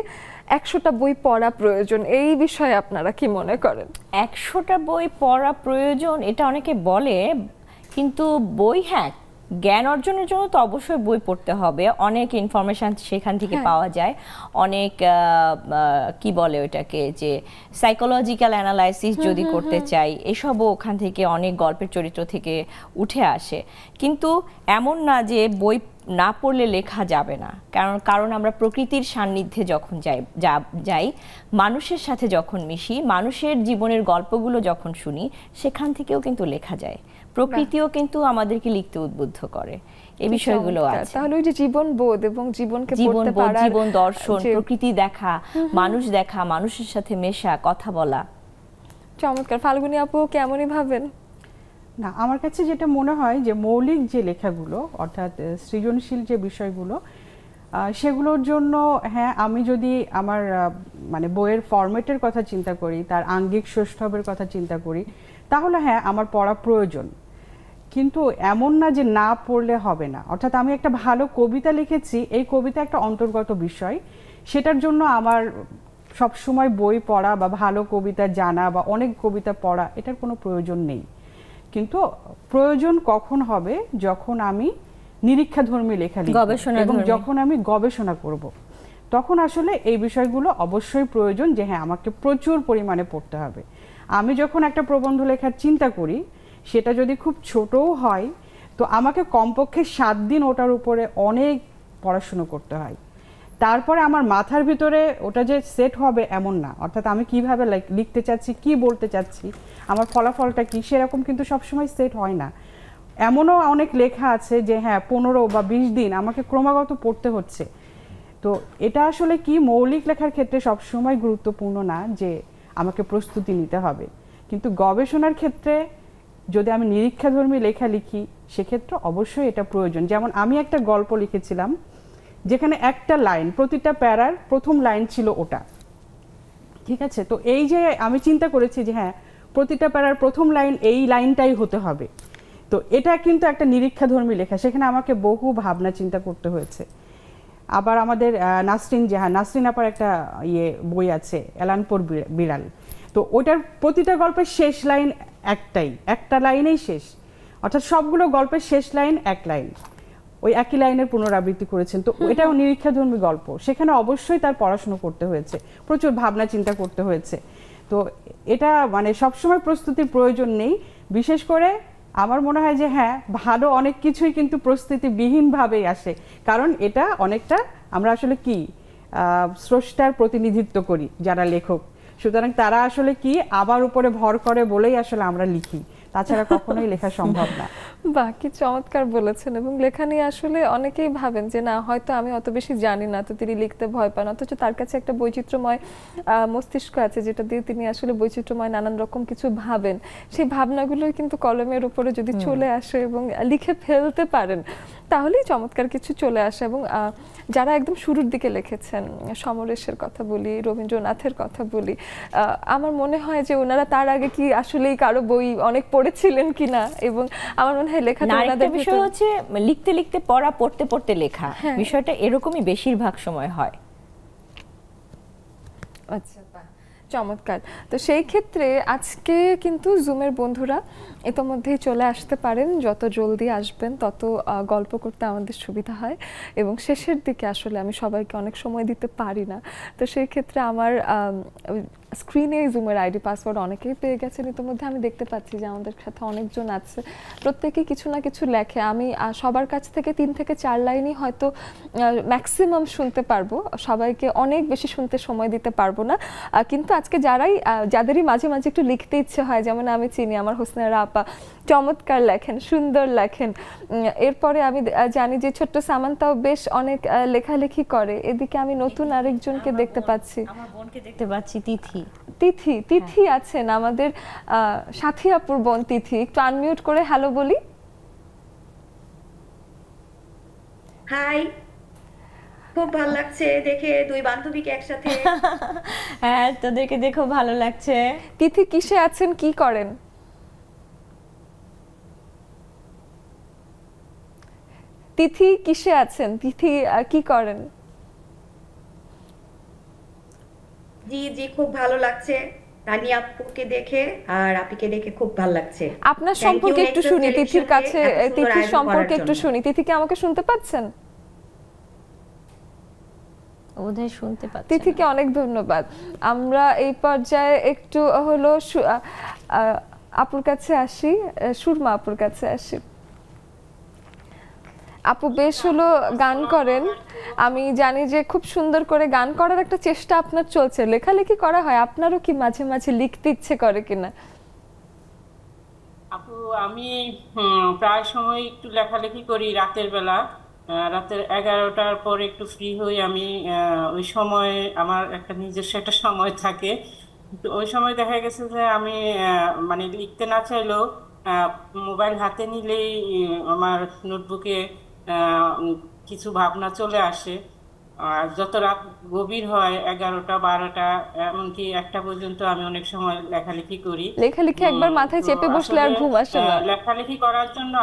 100টা বই পড়া প্রয়োজন, এই বিষয়ে আপনারা কি মনে করেন? 100টা বই পড়া প্রয়োজন এটা অনেকে বলে, কিন্তু বই, হ্যাঁ, জ্ঞান অর্জনের জন্য তো অবশ্যই বই পড়তে হবে, অনেক ইনফরমেশন সেখান থেকে পাওয়া যায়, অনেক কি বলে ওইটাকে, যে সাইকোলজিক্যাল অ্যানালাইসিস যদি করতে চাই এসবও ওখান থেকে অনেক গল্পের চরিত্র থেকে উঠে আসে। কিন্তু এমন না যে বই না পড়লে লেখা যাবে না, কারণ আমরা প্রকৃতির সান্নিধ্যে যখন যাই, মানুষের সাথে যখন মিশি, মানুষের জীবনের গল্পগুলো যখন শুনি, সেখান থেকেও কিন্তু লেখা যায়। প্রকৃতিও কিন্তু আমাদেরকে লিখতে উদ্বুদ্ধ করে, এই বিষয়গুলো আছে। তাহলে ওই যে জীবনবোধ এবং জীবনকে পড়তে পারা, জীবন দর্শন, প্রকৃতি দেখা, মানুষ দেখা, মানুষের সাথে মেশা, কথা বলা। চমৎকার। ফাল্গুনী আপু কেমনই ভাবেন? না, আমার কাছে যেটা মনে হয় যে মৌলিক যে লেখাগুলো অর্থাৎ সৃজনশীল যে বিষয়গুলো সেগুলোর জন্য হ্যাঁ, আমি যদি আমার মানে বইয়ের ফরম্যাটের কথা চিন্তা করি, তার আঙ্গিক সৌষ্ঠবের কথা চিন্তা করি, তাহলে হ্যাঁ আমার পড়া প্রয়োজন। কিন্তু এমন না যে না পড়লে হবে না। অর্থাৎ আমি একটা ভালো কবিতা লিখেছি, এই কবিতা একটা অন্তর্গত বিষয়, সেটার জন্য আমার সবসময় বই পড়া বা ভালো কবিতা জানা বা অনেক কবিতা পড়া এটার কোনো প্রয়োজন নেই। কিন্তু প্রয়োজন কখন হবে? যখন আমি নিরীক্ষাধর্মী লেখা লিখব এবং যখন আমি গবেষণা করব, তখন আসলে এই বিষয়গুলো অবশ্যই প্রয়োজন যে হ্যাঁ আমাকে প্রচুর পরিমাণে পড়তে হবে। আমি যখন একটা প্রবন্ধ লেখার চিন্তা করি, সেটা যদি খুব ছোটও হয়, তো আমাকে কমপক্ষে 7 দিন ওটার উপরে অনেক পড়াশুনো করতে হয়। তারপরে আমার মাথার ভিতরে ওটা যে সেট হবে এমন না। অর্থাৎ আমি কিভাবে লিখতে চাচ্ছি, কি বলতে চাচ্ছি, আমার ফলাফলটা কি, সেরকম কিন্তু সবসময় সেট হয় না। এমনও অনেক লেখা আছে যে হ্যাঁ 15 বা 20 দিন আমাকে ক্রমাগত পড়তে হচ্ছে। তো এটা আসলে কি মৌলিক লেখার ক্ষেত্রে সবসময় গুরুত্বপূর্ণ না যে আমাকে প্রস্তুতি নিতে হবে, কিন্তু গবেষণার ক্ষেত্রে যদি আমি নিরীক্ষাধর্মী লেখা লিখি সেক্ষেত্রে অবশ্যই এটা প্রয়োজন। যেমন আমি একটা গল্প লিখেছিলাম যেখানে একটা লাইন, প্রতিটা প্যারার প্রথম লাইন ছিল ওটা, ঠিক আছে? তো এই যে আমি চিন্তা করেছি যে হ্যাঁ প্রতিটা প্যারার প্রথম লাইন এই লাইনটাই হতে হবে, তো এটা কিন্তু একটা নিরীক্ষাধর্মী লেখা, সেখানে আমাকে বহু ভাবনা চিন্তা করতে হয়েছে। আবার আমাদের নাসরিন আপার একটা বই আছে এলানপুর বিড়াল, তো ওটার প্রতিটা গল্পের শেষ লাইন একটা লাইনেই শেষ, অর্থাৎ সবগুলো গল্পের শেষ লাইন এক লাইন, ওই একই লাইনের পুনরাবৃত্তি করেছেন। তো এটাও নিরীক্ষাধর্মী গল্প, সেখানে অবশ্যই তার পড়াশোনা করতে হয়েছে, প্রচুর ভাবনা চিন্তা করতে হয়েছে। তো এটা মানে সবসময় প্রস্তুতির প্রয়োজন নেই। বিশেষ করে আমার মনে হয় যে হ্যাঁ ভালো অনেক কিছুই কিন্তু প্রস্তুতিবিহীনভাবেই আসে, কারণ এটা অনেকটা আমরা আসলে কি স্রষ্টার প্রতিনিধিত্ব করি যারা লেখক, সুতরাং তারা আসলে কি আমার উপরে ভর করে বলেই আসলে আমরা লিখি, তাছাড়া কখনোই লেখা সম্ভব না। বাহ, কি চমৎকার বলেছেন। এবং লেখা নিয়ে আসলে অনেকেই ভাবেন যে না হয়তো আমি অত বেশি জানি না, তো তিনি লিখতে ভয় পান, অথচ তার কাছে একটা বৈচিত্র্যময় মস্তিষ্ক আছে যেটা দিয়ে তিনি আসলে বৈচিত্র্যময় নানান রকম কিছু ভাবেন। সেই ভাবনাগুলোই কিন্তু কলমের উপরে যদি চলে আসে এবং লিখে ফেলতে পারেন তাহলেই চমৎকার কিছু চলে আসে। এবং যারা একদম শুরুর দিকে লিখেছেন, সমরেশের কথা বলি, রবীন্দ্রনাথের কথা বলি, আমার মনে হয় যে ওনারা তার আগে কি আসলেই কারো বই অনেক পড়েছিলেন কিনা, এবং আমার মনে হয় লেখাটা ওনাদের বিষয় হচ্ছে লিখতে লিখতে পড়া, পড়তে পড়তে লেখা, বিষয়টা এরকমই বেশিরভাগ সময় হয়। আচ্ছা, চমৎকার। তো সেই ক্ষেত্রে আজকে কিন্তু জুমের বন্ধুরা ইতোমধ্যেই চলে আসতে পারেন, যত জলদি আসবেন তত গল্প করতে আমাদের সুবিধা হয়, এবং শেষের দিকে আসলে আমি সবাইকে অনেক সময় দিতে পারি না। তো সেই ক্ষেত্রে আমার স্ক্রিনে জুমের আইডি পাসওয়ার্ড অনেকেই পেয়ে গেছেন ইতিমধ্যে, আমি দেখতে পাচ্ছি যে আমাদের সাথে অনেকজন আছে, প্রত্যেকেই কিছু না কিছু লেখে। আমি সবার কাছ থেকে 3 থেকে 4 লাইনই হয়তো ম্যাক্সিমাম শুনতে পারবো, সবাইকে অনেক বেশি শুনতে সময় দিতে পারবো না, কিন্তু আজকে যাদেরই মাঝে মাঝে একটু লিখতে ইচ্ছে হয়, যেমন আমি চিনি আমার হোসনেরা আপা চমৎকার লেখেন, সুন্দর লেখেন। এরপরে আমি জানি যে ছোট্ট সামান্তাও বেশ অনেক লেখালেখি করে। এদিকে আমি নতুন আরেকজনকে দেখতে পাচ্ছি, আমার বোনকে দেখতে পাচ্ছি, তিথি আছেন, আমাদের সাথী আপুর বোন তিথি। একটু আনমিউট করে হ্যালো বলি। হাই, খুব ভালো লাগছে দেখে দুই বান্ধবীকে একসাথে। হ্যাঁ, তোদেরকে দেখো ভালো লাগছে। তিথি কিসে আছেন, কি করেন? তিথি কিসে আছেন? তিথি কি করেন? জি খুব ভালো লাগছে রানী আপুকে দেখে, আর আপিকে দেখে খুব ভালো লাগছে। আপনার সম্পর্কে একটু শুনি তিথির কাছে, তিথির সম্পর্কে একটু শুনি। তিথি কি আমাকে শুনতে পাচ্ছেন? ওদের শুনতে পাচ্ছি। তিথিকে অনেক ধন্যবাদ। আমরা এই পর্যায়ে একটু হলো আপুর কাছে আসি, সুরমা আপুর কাছে আসি। আপু বেশ হলো গান করেন, আমি জানি যে খুব সুন্দর করে গান করার একটা চেষ্টা আপনার চলছে, লেখালেখি করা হয়, আপনারও কি মাঝে মাঝে লিখতে ইচ্ছে করে কিনা? আপু আমি প্রায় সময় একটু লেখালেখি করি রাতের বেলা। রাতের 11টার পরে একটু ফ্রি হই আমি। ওই সময় আমার একটা নিজস্ব একটা সময় থাকে। তো ওই সময় দেখা গেছে যে আমি মানে লিখতে না চাইলেও আহ, মোবাইল হাতে নিলেই আমার নোটবুকে কিছু ভাবনা চলে আসে। আর যত রাত গভীর হয় 11টা 12টা এমনকি 1টা পর্যন্ত আমি অনেক সময় লেখালেখি করি। লেখালেখি একবার মাথায় তো চেপে বসলে আসলে আর ঘুম আসে না। লেখালেখি করার জন্য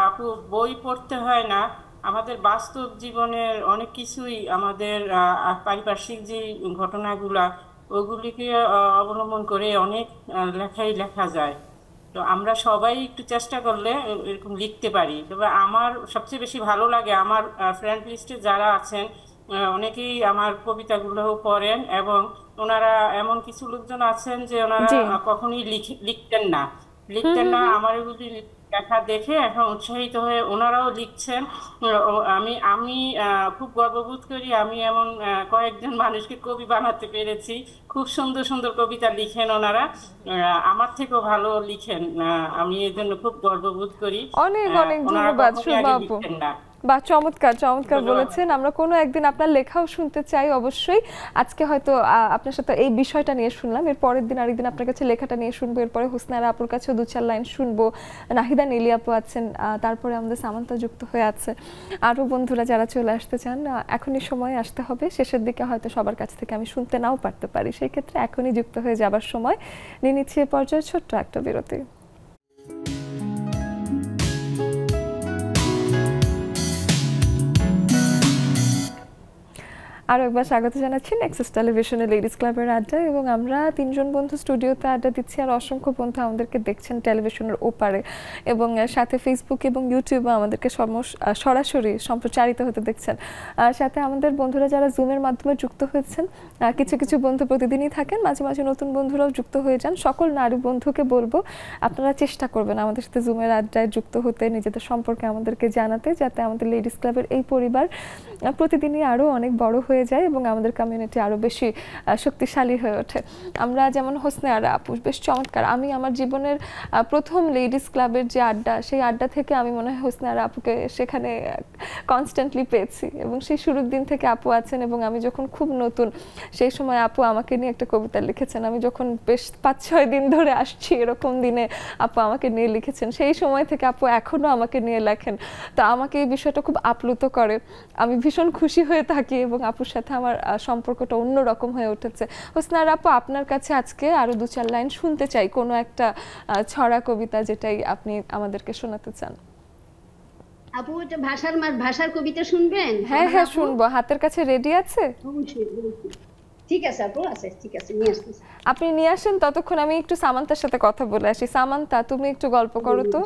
আপু বই পড়তে হয় না। আমাদের বাস্তব জীবনের অনেক কিছুই আমাদের পারিপার্শ্বিক যে ঘটনাগুলা ওগুলিকে অবলম্বন করে অনেক লেখাই লেখা যায়। তো আমরা সবাই একটু চেষ্টা করলে এরকম লিখতে পারি। তবে আমার সবচেয়ে বেশি ভালো লাগে আমার ফ্রেন্ড লিস্টে যারা আছেন অনেকেই আমার কবিতাগুলো পড়েন, এবং ওনারা এমন কিছু লোকজন আছেন যে ওনারা জি। কখনোই লিখতেন না। আমার এগুলি লেখা দেখে এখন উৎসাহিত হয়ে ওনারাও লিখছেন। আমি আমি খুব গর্ববোধ করি আমি এমন কয়েকজন মানুষকে কবি বানাতে পেরেছি। খুব সুন্দর সুন্দর কবিতা লিখেন ওনারা, আমার থেকেও ভালো লিখেন। আমি এই জন্য খুব গর্ববোধ করি। অনেক অনেক ওনারা ধন্যবাদ কখনোই শুভা আগে আপু। লিখতেন না। বা চমৎকার চমৎকার ধন্যবাদ। বলেছেন। আমরা কোনো একদিন আপনার লেখাও শুনতে চাই অবশ্যই। আজকে হয়তো আপনার সাথে এই বিষয়টা নিয়ে শুনলাম, এর পরের দিন আরেকদিন আপনার কাছে লেখাটা নিয়ে শুনবো, এরপরে হুসনারা আপুর কাছেও 2-4 লাইন শুনবো। নাহিদা নীলি আপু আছেন, তারপরে আমাদের সামান্তা যুক্ত হয়ে আছে। আরও বন্ধুরা যারা চলে আসতে চান এখনই সময় আসতে হবে। শেষের দিকে হয়তো সবার কাছ থেকে আমি শুনতে নাও পারতে পারি, সেই ক্ষেত্রে এখনই যুক্ত হয়ে যাবার সময়। নিয়ে নিচ্ছি এ পর্যায়ে ছোট্ট একটা বিরতি। আরও একবার স্বাগত জানাচ্ছি নেক্সাস টেলিভিশনের লেডিস ক্লাবের আড্ডা, এবং আমরা 3জন বন্ধু স্টুডিওতে আড্ডা দিচ্ছি, আর অসংখ্য বন্ধু আমাদেরকে দেখছেন টেলিভিশনের ওপারে, এবং সাথে ফেসবুক এবং ইউটিউবে আমাদেরকে সরাসরি সম্প্রচারিত হতে দেখছেন। আর সাথে আমাদের বন্ধুরা যারা জুমের মাধ্যমে যুক্ত হয়েছেন, কিছু কিছু বন্ধু প্রতিদিনই থাকেন, মাঝে মাঝে নতুন বন্ধুরাও যুক্ত হয়ে যান। সকল নারী বন্ধুকে বলবো আপনারা চেষ্টা করবেন আমাদের সাথে জুমের আড্ডায় যুক্ত হতে, নিজেদের সম্পর্কে আমাদেরকে জানাতে, যাতে আমাদের লেডিস ক্লাবের এই পরিবার প্রতিদিনই আরও অনেক বড় হয়ে যায় এবং আমাদের কমিউনিটি আরও বেশি শক্তিশালী হয়ে ওঠে। আমরা যেমন হোসনেয়ারা আপু বেশ চমৎকার, আমি আমার জীবনের প্রথম লেডিস ক্লাবের যে আড্ডা, সেই আড্ডা থেকে আমি মনে হয় হোসনেয়ারা আপুকে সেখানে কনস্ট্যান্টলি পেয়েছি, এবং সেই শুরুর দিন থেকে আপু আছেন। এবং আমি যখন খুব নতুন, সেই সময় আপু আমাকে নিয়ে একটা কবিতা লিখেছেন। আমি যখন বেশ 5-6 দিন ধরে আসছি, এরকম দিনে আপু আমাকে নিয়ে লিখেছেন। সেই সময় থেকে আপু এখনও আমাকে নিয়ে লেখেন। তো আমাকে এই বিষয়টা খুব আপ্লুত করে, আমি ভীষণ খুশি হয়ে থাকি, এবং আপুর সাথে আমার সম্পর্কটা অন্যরকম হয়ে উঠেছে। হোসনারা আপু, আপনার কাছে আজকে আরো 2-4 লাইন শুনতে চাই, কোনো একটা ছড়া কবিতা যেটাই আপনি আমাদেরকে শোনাতে চান। আপু এটা ভাষার কবিতা শুনবেন? হ্যাঁ হ্যাঁ শুনবো, হাতের কাছে রেডি আছে? ঠিক আছে আপু, আছে, ঠিক আছে, নিয়ে আসতেছি। আপনি নিয়ে আসেন, ততক্ষণ আমি একটু সামান্তার সাথে কথা বলে আসি। সামান্তা, তুমি একটু গল্প করো তো।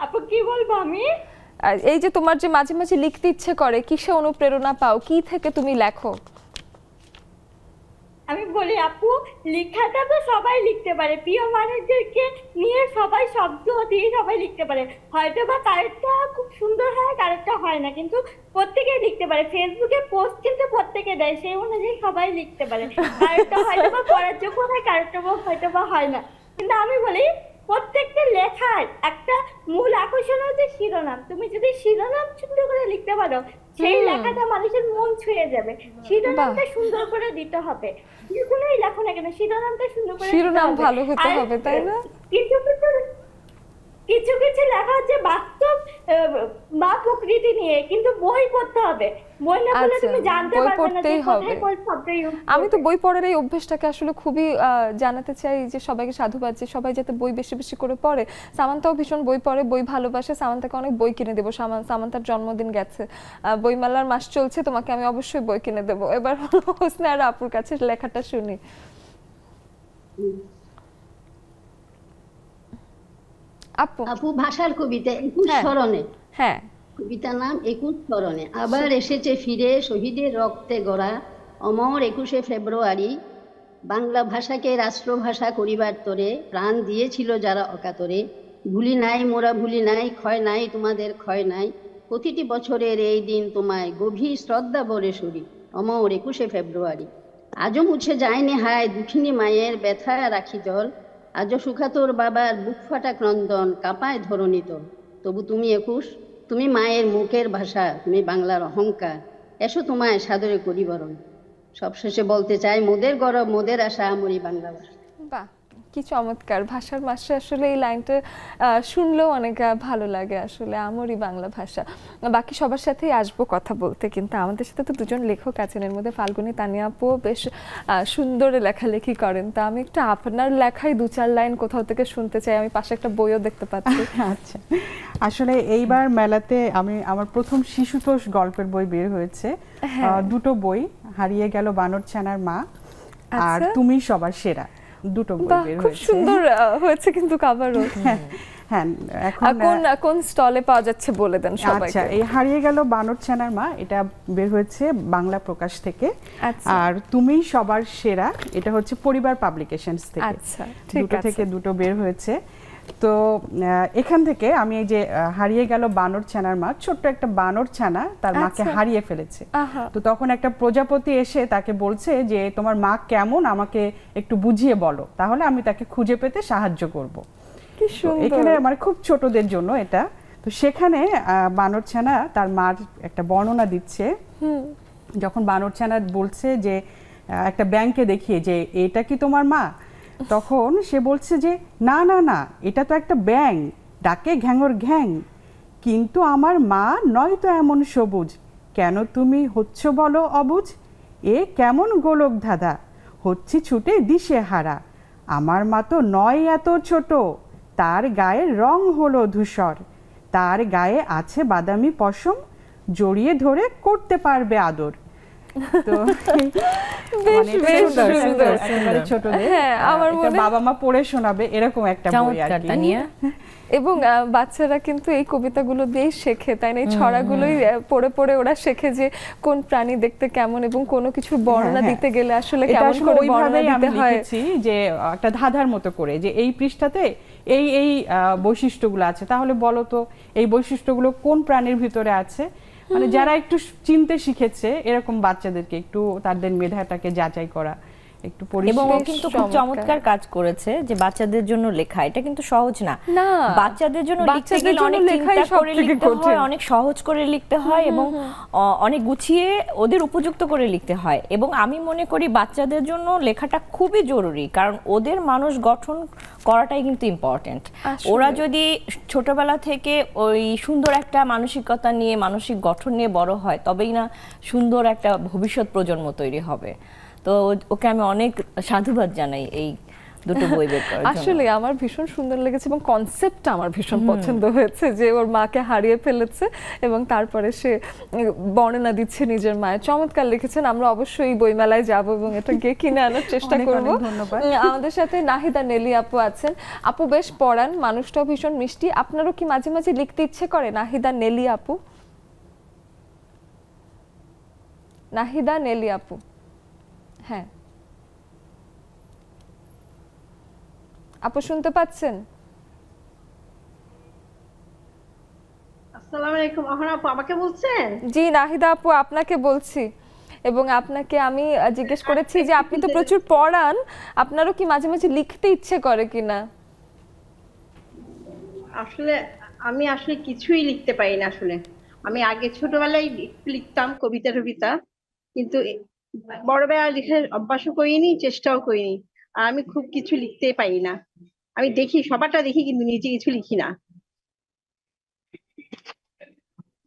আপু কি বলবো আমি? এই যে তোমার যে মাঝে মাঝে লিখতে ইচ্ছে করে, কিসে অনুপ্রেরণা পাও, কি থেকে তুমি লেখো? আমি বলি আপু, লেখাটা তো সবাই লিখতে পারে, প্রিয় মানুষদেরকে নিয়ে সবাই শব্দ দিয়ে সবাই লিখতে পারে। হয়তো বা কারেক্টটা খুব সুন্দর হয়, কারেক্টটা হয় না, কিন্তু প্রত্যেকেই লিখতে পারে। ফেসবুকে পোস্ট কিন্তু প্রত্যেকে দেয়, সেই অনুযায়ী সবাই লিখতে পারে। কারেক্টটা হয়তো বা পড়ার যোগ্য হয়, কারেক্টটা হয়তো বা হয় না, কিন্তু আমি বলি প্রত্যেকটা লেখার একটা মূল আকর্ষণ হচ্ছে শিরোনাম। তুমি যদি শিরোনাম সুন্দর করে লিখতে পারো, সেই লেখাটা মানুষের মন ছুঁয়ে যাবে। শিরোনামটা সুন্দর করে দিতে হবে, যেকোনোই লেখো না কেন শিরোনামটা সুন্দর করে, শিরোনাম ভালো হতে হবে, তাই না? কিছু কিছু লেখা হচ্ছে বাস্তব বা প্রকৃতি নিয়ে, কিন্তু বই পড়তে হবে। বই না পড়লে তুমি জানতে পারবে না যে কোথায় কোন শব্দ ইউজ করতে। আমি তো বই পড়ার এই অভ্যেসটাকে আসলে খুবই জানাতে চাই, যে সবাইকে সাধুবাদ, যে সবাই যাতে বই বেশি বেশি করে পড়ে। সামান্তাও ভীষণ বই পড়ে, বই ভালোবাসে। সামান্তাকে অনেক বই কিনে দেবো, সামান্তার জন্মদিন গেছে, বইমেলার মাস চলছে, তোমাকে আমি অবশ্যই বই কিনে দেবো। এবার হোসনেয়ারা আপুর কাছে লেখাটা শুনি। আপু ভাষার কবিতা 21 স্মরণে। হ্যাঁ, কবিতার নাম 21 স্মরণে। আবার এসেছে ফিরে শহীদের রক্তে গড়া অমর 21শে ফেব্রুয়ারি। বাংলা ভাষাকে রাষ্ট্রভাষা করিবার তরে প্রাণ দিয়েছিল যারা অকাতরে। ভুলি নাই মোরা ভুলি নাই, ক্ষয় নাই তোমাদের ক্ষয় নাই। প্রতিটি বছরের এই দিন তোমায় গভীর শ্রদ্ধা বরে সরি, অমর 21শে ফেব্রুয়ারি। আজও মুছে যায়নি হায় দুঃখিনী মায়ের ব্যথা রাখি জল, আজও সুখাতোর বাবার বুক ফাটা ক্রন্দন, কাঁপায় ধরণী তল। তবু তুমি 21, তুমি মায়ের মুখের ভাষা, তুমি বাংলার অহংকার, এসো তোমায় সাদরে করি বরণ। সবশেষে বলতে চাই মোদের গৌরব মোদের আশা আমরি বাংলা ভাষা। বাহ, কি চমৎকার ভাষার মাসে আসলে এই লাইনটা শুনলেও অনেক ভালো লাগে আসলে, আমরই বাংলা ভাষা। বাকি সবার সাথেই আসবো কথা বলতে, কিন্তু আমাদের সাথে তো দুজন লেখক আছেন, এর মধ্যে ফাল্গুনী তানিয়া আপু বেশ সুন্দর লেখালেখি করেন। তো আমি একটু আপনার লেখায় 2-4 লাইন কোথাও থেকে শুনতে চাই, আমি পাশে একটা বইও দেখতে পাচ্ছি। আচ্ছা, আসলে এইবার মেলাতে আমার প্রথম শিশুতোষ গল্পের বই বের হয়েছে, দুটো বই, হারিয়ে গেল বানর ছানার মা আর তুমি সবার সেরা, দুটো বই বের হয়েছে। খুব সুন্দর হয়েছে কিন্তু কভারও। হ্যাঁ, এখন কোন স্টলে পাওয়া যাচ্ছে বলে দেন সবাইকে। আচ্ছা, এই হারিয়ে গেল বানর ছানার মা এটা বের হয়েছে বাংলা প্রকাশ থেকে, আর তুমি সবার সেরা এটা হচ্ছে পরিবার পাবলিকেশনস থেকে। আচ্ছা, দুটো থেকে দুটো বের হয়েছে। তো এখান থেকে আমি এই যে হারিয়ে গেল বানর ছানার মা, ছোট্ট একটা বানর ছানা তার মাকে হারিয়ে ফেলেছে। তো তখন একটা প্রজাপতি এসে তাকে বলছে যে তোমার মা কেমন আমাকে একটু বুঝিয়ে বলো, তাহলে আমি তাকে খুঁজে পেতে সাহায্য করব। কি সুন্দর, এখানে মানে খুব ছোটদের জন্য এটা। তো সেখানে বানর ছানা তার মার একটা বর্ণনা দিচ্ছে, যখন বানর ছানা বলছে যে একটা ব্যাংকে দেখিয়ে যে এটা কি তোমার মা, তখন সে বলছে যে না না না, এটা তো একটা ব্যাং, ডাকে ঘ্যাঙর ঘ্যাং, কিন্তু আমার মা নয় তো এমন সবুজ, কেন তুমি হচ্ছ বলো অবুঝ, এ কেমন গোলক ধাঁধা, হচ্ছি ছুটে দিশে হারা, আমার মা তো নয় এত ছোট, তার গায়ের রং হলো ধূসর, তার গায়ে আছে বাদামি পশম, জড়িয়ে ধরে করতে পারবে আদর। তো ছোটদের আমার বাবা মা পড়ে শোনাবে এরকম একটা বই আর কি। এবং বাচ্চারা কিন্তু এই কবিতাগুলো দিয়েই শেখে, তাই না? এই ছড়াগুলোই পড়ে পড়ে ওরা শেখে যে কোন প্রাণী দেখতে কেমন এবং কোনো কিছুর বর্ণনা দিতে গেলে আসলে কেমন করে বর্ণনা দিতে হয়। যে একটা ধাঁধার মতো করে যে এই পৃষ্ঠাতে এই এই বৈশিষ্ট্যগুলো আছে, তাহলে বলো তো এই বৈশিষ্ট্যগুলো কোন প্রাণীর ভিতরে আছে। মানে যারা একটু চিনতে শিখেছে এরকম বাচ্চাদেরকে একটু তাদের মেধাটাকে যাচাই করা একটু এবং ও কিন্তু খুব চমৎকার কাজ করেছে যে বাচ্চাদের জন্য লেখা, এটা কিন্তু সহজ না। বাচ্চাদের জন্য লিখতে গেলে অনেক চিন্তা করে লিখতে হয়, অনেক সহজ করে লিখতে হয় এবং অনেক গুছিয়ে ওদের উপযুক্ত করে লিখতে হয়। এবং আমি মনে করি বাচ্চাদের জন্য লেখাটা খুবই জরুরি, কারণ ওদের মানুষ গঠন করাটাই কিন্তু ইম্পর্টেন্ট। ওরা যদি ছোটবেলা থেকে ওই সুন্দর একটা মানসিকতা নিয়ে, মানসিক গঠন নিয়ে বড় হয়, তবেই না সুন্দর একটা ভবিষ্যৎ প্রজন্ম তৈরি হবে। তো ওকে আমি অনেক সাধুবাদ জানাই এই দুটো বই বের করার জন্য। আসলে আমার ভীষণ সুন্দর লেগেছে এবং কনসেপ্টটা আমার ভীষণ পছন্দ হয়েছে যে ওর মাকে হারিয়ে ফেলেছে এবং তারপরে সে বর্ণনা দিচ্ছে নিজের মায়ের। চমৎকার লিখেছেন, আমরা অবশ্যই বইমেলায় যাব এবং এটা গিয়ে কিনে আনার চেষ্টা করব। আমাদের সাথে নাহিদা নেলি আপু আছেন, আপু বেশ পড়ান, মানুষটাও ভীষণ মিষ্টি। আপনারও কি মাঝে মাঝে লিখতে ইচ্ছে করে? নাহিদা নেলি আপু, নাহিদা নেলি আপু, হ্যাঁ আপু শুনতে পাচ্ছেন? আসসালামু আলাইকুম। অহনা আপু আমাকে বলছেন? জি নাহিদা আপু আপনাকে বলছি, এবং আপনাকে আমি জিজ্ঞেস করেছি যে আপনি তো প্রচুর পড়ান, আপনারও কি মাঝে মাঝে লিখতে ইচ্ছে করে কিনা? আসলে আমি কিছুই লিখতে পারি না। আসলে আমি আগে ছোটবেলায় লিখতাম কবিতা, কিন্তু বড়বেলা লিখে অভ্যাসও করিনি, চেষ্টাও করিনি। আর আমি খুব কিছু লিখতে পারি না। আমি দেখি সবারটা দেখি, কিন্তু নিজে কিছু লিখি না।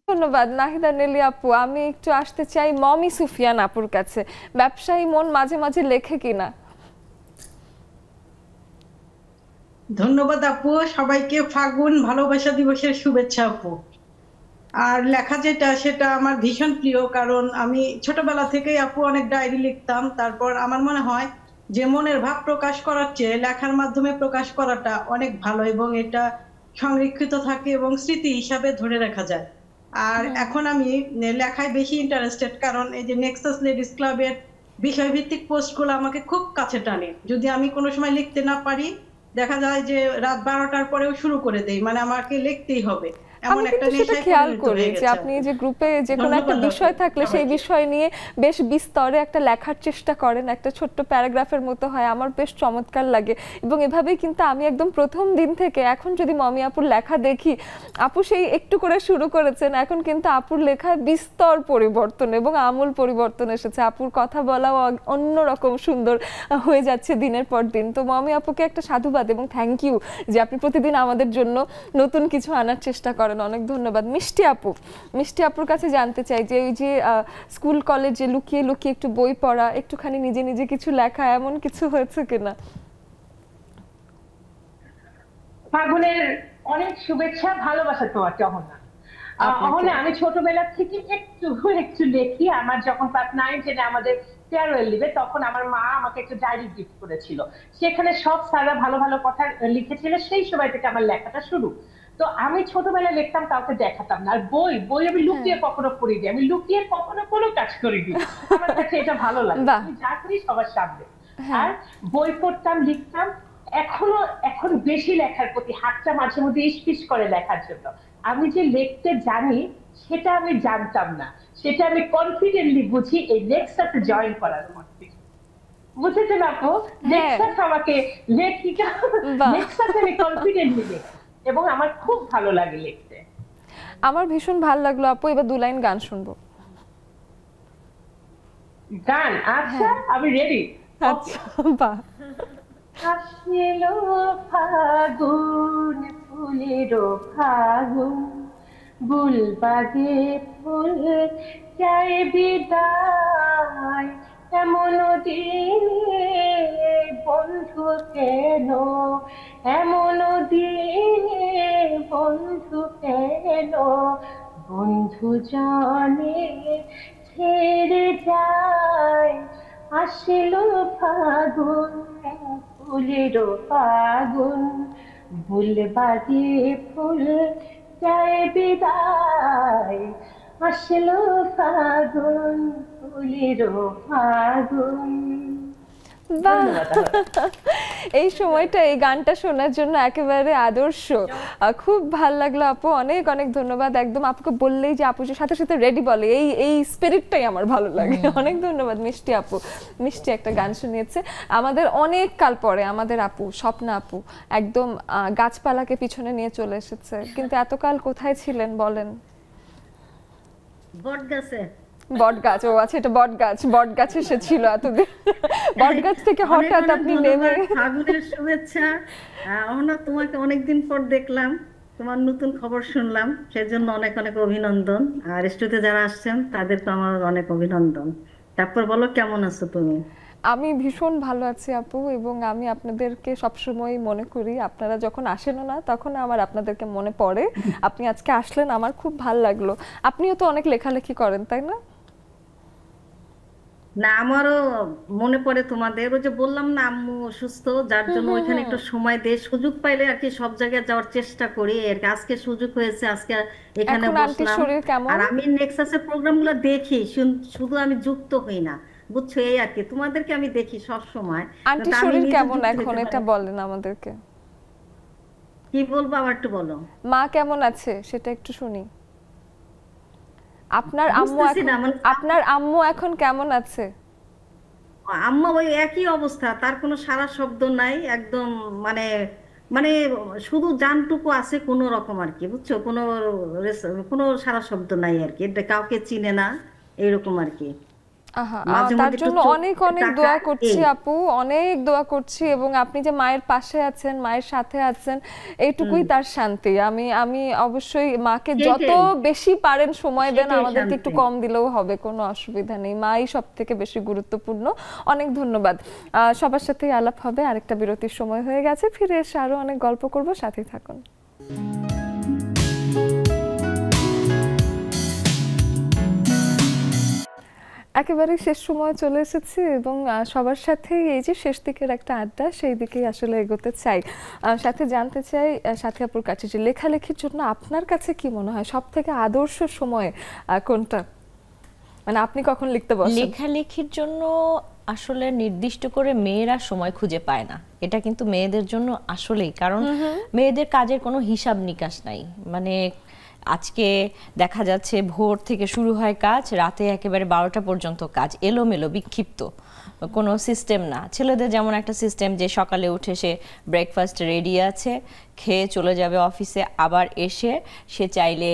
ধন্যবাদ নাহিদা নেলি আপু। আমি একটু আসতে চাই মমি সুফিয়ান আপুর কাছে, ব্যবসায়ী মন মাঝে মাঝে লেখে কিনা? ধন্যবাদ আপু, সবাইকে ফাগুন ভালোবাসা দিবসের শুভেচ্ছা আপু। আর লেখা যেটা সেটা আমার ভীষণ প্রিয়, কারণ আমি ছোটবেলা থেকেই আপু অনেক ডায়েরি লিখতাম। তারপর আমার মনে হয় যে মনের ভাব প্রকাশ করার চেয়ে লেখার মাধ্যমে প্রকাশ করাটা অনেক ভালো এবং এটা সংরক্ষিত থাকে এবং স্মৃতি হিসাবে ধরে রাখা যায়। আর এখন আমি লেখায় বেশি ইন্টারেস্টেড, কারণ এই যে নেক্সাস লেডিস ক্লাবের বিষয়ভিত্তিক পোস্টগুলো আমাকে খুব কাছে টানে। যদি আমি কোনো সময় লিখতে না পারি, দেখা যায় যে রাত 12টার পরেও শুরু করে দেই, মানে আমাকে লিখতেই হবে। এমন একটা নেশায় খেয়াল পরিণত করি হয়ে যে গেছে। আপনি যে গ্রুপে যে কোনো একটা ধন্যবাদ বিষয় আপু, থাকলে সেই সবাইকে। বিষয় নিয়ে বেশ বিস্তরে একটা লেখার চেষ্টা করেন, একটা ছোট্ট প্যারাগ্রাফের মতো হয়, আমার বেশ চমৎকার লাগে। এবং এভাবেই কিন্তু আমি একদম প্রথম দিন থেকে এখন যদি মমি আপুর লেখা দেখি, আপু সেই একটু করে শুরু করেছেন, এখন কিন্তু আপুর লেখায় বিস্তর পরিবর্তন এবং আমূল পরিবর্তন এসেছে। আপুর কথা বলাও অন্যরকম সুন্দর হয়ে যাচ্ছে দিনের পর দিন। তো মমি আপুকে একটা সাধুবাদ এবং থ্যাংক ইউ যে আপনি প্রতিদিন আমাদের জন্য নতুন কিছু আনার চেষ্টা করেন। অনেক ধন্যবাদ। মিষ্টি আপুর কাছে জানতে চাই যে ওই যে স্কুল কলেজে লুকিয়ে লুকিয়ে একটু বই পড়া, একটুখানি নিজে নিজে কিছু লেখা, এমন কিছু হয়েছে কিনা? ফাগুনের অনেক শুভেচ্ছা, ভালোবাসা তোমাকে অহনা। অহনা, আমি ছোটবেলা থেকে একটু একটু লেখি। আমার যখন ক্লাস 9 10 আমাদের ফেয়ারওয়েল দিবে, তখন আমার মা আমাকে একটা ডায়েরি গিফট করেছিল। সেখানে সব স্যাররা ভালো ভালো কথা লিখেছিল, সেই সময় থেকে আমার লেখাটা শুরু। তো আমি ছোটবেলায় লিখতাম, কাউকে দেখাতাম না। আর বই আমি লুকিয়ে কখনো পড়িনি, আমি লুকিয়ে কখনো কোনো কাজ করিনি। আমার কাছে এটা ভালো লাগে, আমি যা করি সবার সামনে। আর বই পড়তাম, লিখতাম। এখন বেশি লেখার প্রতি হাতটা মাঝে মধ্যে ইস্পিস করে লেখার জন্য। আমি যে লিখতে জানি সেটা আমি জানতাম না, সেটা আমি কনফিডেন্টলি বুঝি এই নেক্সাসে জয়েন করার মধ্যে। বুঝেছেন আপু? নেক্সাস আমাকে লেখিকা, নেক্সাসে আমি কনফিডেন্টলি লিখি এবং আমার খুব ভালো লাগে লিখতে। আমার ভীষণ ভালো লাগলো আপু। এবার 2 লাইন গান শুনবো। গান? আচ্ছা, আমি রেডি। আচ্ছা, বাহ। আসলো ফাগুন, ফুলেরও ফাগুন, বুলবাগে ফুল চায় বিদায়, এমন দিনে বন্ধু কেন, এমন দিনে বন্ধু কেন, বন্ধু জানে ছেড়ে যায়, আসলো ফাগুন, ফুলেরও ফাগুন, বুলবাগে ফুল চায় বিদায়, আসলো ফাগুন, ফুলেরও ফাগুন। এই সময়টা এই গানটা শোনার জন্য একেবারে আদর্শ। খুব ভালো লাগলো আপু, অনেক অনেক ধন্যবাদ। একদম আপুকে বললেই যে আপু সাথে সাথে রেডি বলে, এই স্পিরিটটাই আমার ভালো লাগে। অনেক ধন্যবাদ মিষ্টি আপু। মিষ্টি একটা গান শুনিয়েছে আমাদের অনেক কাল পরে। আমাদের আপু স্বপ্না আপু একদম গাছপালাকে পিছনে নিয়ে চলে এসেছে। কিন্তু এতকাল কোথায় ছিলেন বলেন? বটগাছ। ও আচ্ছা, এটা বটগাছ এসেছিল এতদিন। বটগাছ থেকে হঠাৎ আপনি নেমে। ফাগুনের শুভেচ্ছা অহনা, তোমাকে অনেকদিন পর দেখলাম, তোমার নতুন খবর শুনলাম, সেজন্য অনেক অনেক অভিনন্দন। আর স্টুডিওতে যারা আসছেন তাদেরকে আমার অনেক অভিনন্দন। তারপর বলো, কেমন আছো তুমি? আমি ভীষণ ভালো আছি আপু, এবং আমি আপনাদেরকে সবসময় মনে করি। আপনারা যখন আসেনও না তখন আমার আপনাদেরকে মনে পড়ে। আপনি আজকে আসলেন, আমার খুব ভালো লাগলো। আপনিও তো অনেক লেখালেখি করেন, তাই না? না, আমারও মনে পড়ে তোমাদের। ওই যে বললাম না, আম্মু অসুস্থ, যার জন্য ওইখানে একটু সময় দিয়ে সুযোগ পাইলে আর কি সব জায়গায় যাওয়ার চেষ্টা করি। এর আজকে সুযোগ হয়েছে, আজকে এখানে বসলাম। আর আমি নেক্সাসের প্রোগ্রামগুলো দেখি, শুধু আমি যুক্ত হই না, বুঝছো, এই আর কি। তোমাদেরকে আমি দেখি সব সময়। আন্টি শরীর কেমন এখন এটা বলেন আমাদেরকে। কি বলবো, আমার একটু বলো। মা কেমন আছে সেটা একটু শুনি। আপনার আম্মু এখন কেমন আছে? আম্মা ওই একই অবস্থা, তার কোনো সারা শব্দ নাই, একদম মানে মানে শুধু জানটুকু আছে কোন রকম আর কি, বুঝছো, কোনো সারা শব্দ নাই আর কি, এটা কাউকে চিনে না, এইরকম আর কি। তার জন্য অনেক অনেক দোয়া করছি আপু, অনেক দোয়া করছি। এবং আপনি যে মায়ের পাশে আছেন, মায়ের সাথে আছেন, এইটুকুই তার শান্তি। আমি অবশ্যই মাকে যত বেশি পারেন সময় দেন, আমাদেরকে একটু কম দিলেও হবে, কোনো অসুবিধা নেই। মাই সব থেকে বেশি গুরুত্বপূর্ণ। অনেক ধন্যবাদ। সবার সাথেই আলাপ হবে। আরেকটা বিরতির সময় হয়ে গেছে, ফিরে এসে আরো অনেক গল্প করব, সাথেই থাকুন। একেবারে শেষ সময় চলে এসেছি, এবং সবার সাথেই এই যে শেষ দিকের একটা আড্ডা, সেই দিকেই আসলে এগোতে চাই। সাথে জানতে চাই সাথী আপুর কাছে যে লেখালেখির জন্য আপনার কাছে কি মনে হয় সব থেকে আদর্শ সময় কোনটা? মানে আপনি কখন লিখতে বসেন? লেখালেখির জন্য আসলে নির্দিষ্ট করে মেয়েরা সময় খুঁজে পায় না, এটা কিন্তু মেয়েদের জন্য আসলেই, কারণ মেয়েদের কাজের কোনো হিসাব নিকাশ নাই। মানে আজকে দেখা যাচ্ছে ভোর থেকে শুরু হয় কাজ, রাতে একেবারে 12টা পর্যন্ত কাজ, এলোমেলো বিক্ষিপ্ত, কোনো সিস্টেম না। ছেলেদের যেমন একটা সিস্টেম যে সকালে উঠে সে ব্রেকফাস্ট রেডি আছে, খেয়ে চলে যাবে অফিসে, আবার এসে সে চাইলে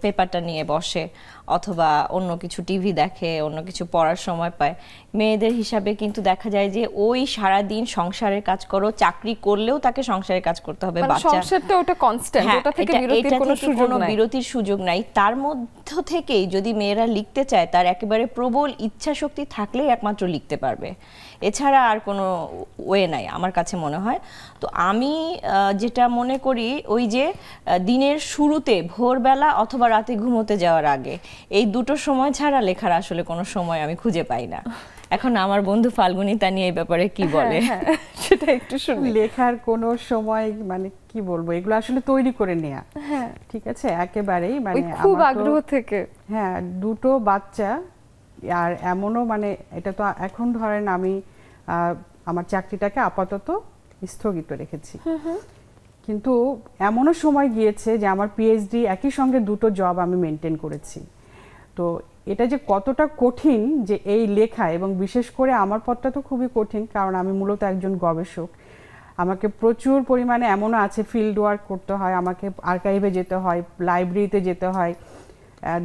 পেপারটা নিয়ে বসে অথবা অন্য কিছু টিভি দেখে, অন্য কিছু পড়ার সময় পায়। মেয়েদের হিসাবে কিন্তু দেখা যায় যে ওই সারাদিন সংসারের কাজ করো, চাকরি করলেও তাকে সংসারের কাজ করতে হবে, সংসারটা ওটা কনস্ট্যান্ট, ওটা থেকে কোনো বিরতির সুযোগ নাই। তার মধ্য থেকেই যদি মেয়েরা লিখতে চায়, তার একেবারে প্রবল ইচ্ছা শক্তি থাকলেই একমাত্র লিখতে পারবে, এছাড়া আর কোনো ওয়ে নাই আমার কাছে মনে হয়। তো আমি যেটা মনে করি, ওই যে দিনের শুরুতে ভোরবেলা অথবা রাতে ঘুমোতে যাওয়ার আগে, এই দুটো সময় ছাড়া লেখার আসলে কোনো সময় আমি খুঁজে পাই না। এখন আমার বন্ধু ফাল্গুনী তা নিয়ে এই ব্যাপারে কি বলে সেটা একটু শুনি। লেখার কোনো সময় মানে কি বলবো, এগুলো আসলে তৈরি করে নেয়া, ঠিক আছে, একেবারেই মানে খুব আগ্রহ থেকে। হ্যাঁ, দুটো বাচ্চা, আর এমনও মানে এটা তো এখন ধরেন আমি আমার চাকরিটাকে আপাতত স্থগিত রেখেছি, কিন্তু এমনও সময় গিয়েছে যে আমার পিএইচডি একই সঙ্গে দুটো জব আমি মেনটেন করেছি। তো এটা যে কতটা কঠিন যে এই লেখা, এবং বিশেষ করে আমার পথটা তো খুবই কঠিন, কারণ আমি মূলত একজন গবেষক। আমাকে প্রচুর পরিমাণে এমনও আছে ফিল্ড ওয়ার্ক করতে হয়, আমাকে আর্কাইভে যেতে হয়, লাইব্রেরিতে যেতে হয়,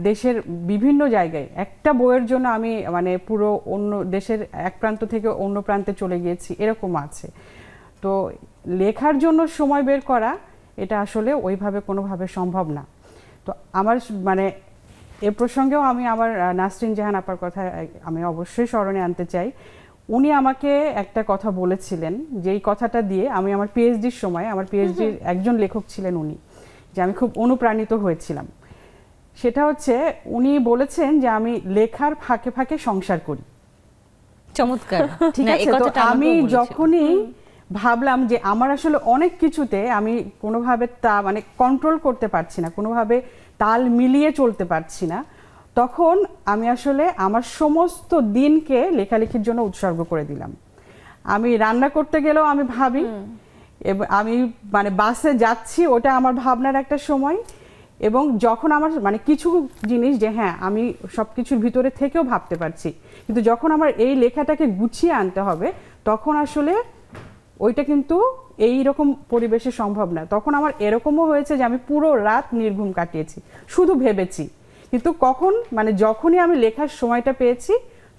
দেশের বিভিন্ন জায়গায়। একটা বইয়ের জন্য আমি মানে পুরো অন্য দেশের এক প্রান্ত থেকে অন্য প্রান্তে চলে গিয়েছি, এরকম আছে। তো লেখার জন্য সময় বের করা এটা আসলে ওইভাবে কোনোভাবে সম্ভব না। তো আমার মানে এ প্রসঙ্গেও আমি আমার নাসরিন জাহান আপার কথা আমি অবশ্যই স্মরণে আনতে চাই। উনি আমাকে একটা কথা বলেছিলেন, যেই কথাটা দিয়ে আমি আমার পিএইচডির সময়, আমার পিএইচডির একজন লেখক ছিলেন উনি, যে আমি খুব অনুপ্রাণিত হয়েছিলাম। সেটা হচ্ছে উনি বলেছেন যে আমি লেখার ফাঁকে ফাঁকে সংসার করি। চমৎকার, ঠিক আছে। তো আমি যখনই ভাবলাম যে আমার আসলে অনেক কিছুতে আমি কোনোভাবে তা মানে কন্ট্রোল করতে পারছি না, কোনোভাবে তাল মিলিয়ে চলতে পারছি না, তখন আমি আসলে আমার সমস্ত দিনকে লেখালেখির জন্য উৎসর্গ করে দিলাম। আমি রান্না করতে গেলেও আমি ভাবি, আমি মানে বাসে যাচ্ছি, ওটা আমার ভাবনার একটা সময়। এবং যখন আমার মানে কিছু জিনিস যে হ্যাঁ আমি সব কিছুর ভিতরে থেকেও ভাবতে পারছি, কিন্তু যখন আমার এই লেখাটাকে গুছিয়ে আনতে হবে, তখন আসলে ওইটা কিন্তু এই রকম পরিবেশে সম্ভব না। তখন আমার এরকমও হয়েছে যে আমি পুরো রাত নির্ঘুম কাটিয়েছি, শুধু ভেবেছি। কিন্তু কখন মানে যখনই আমি লেখার সময়টা পেয়েছি,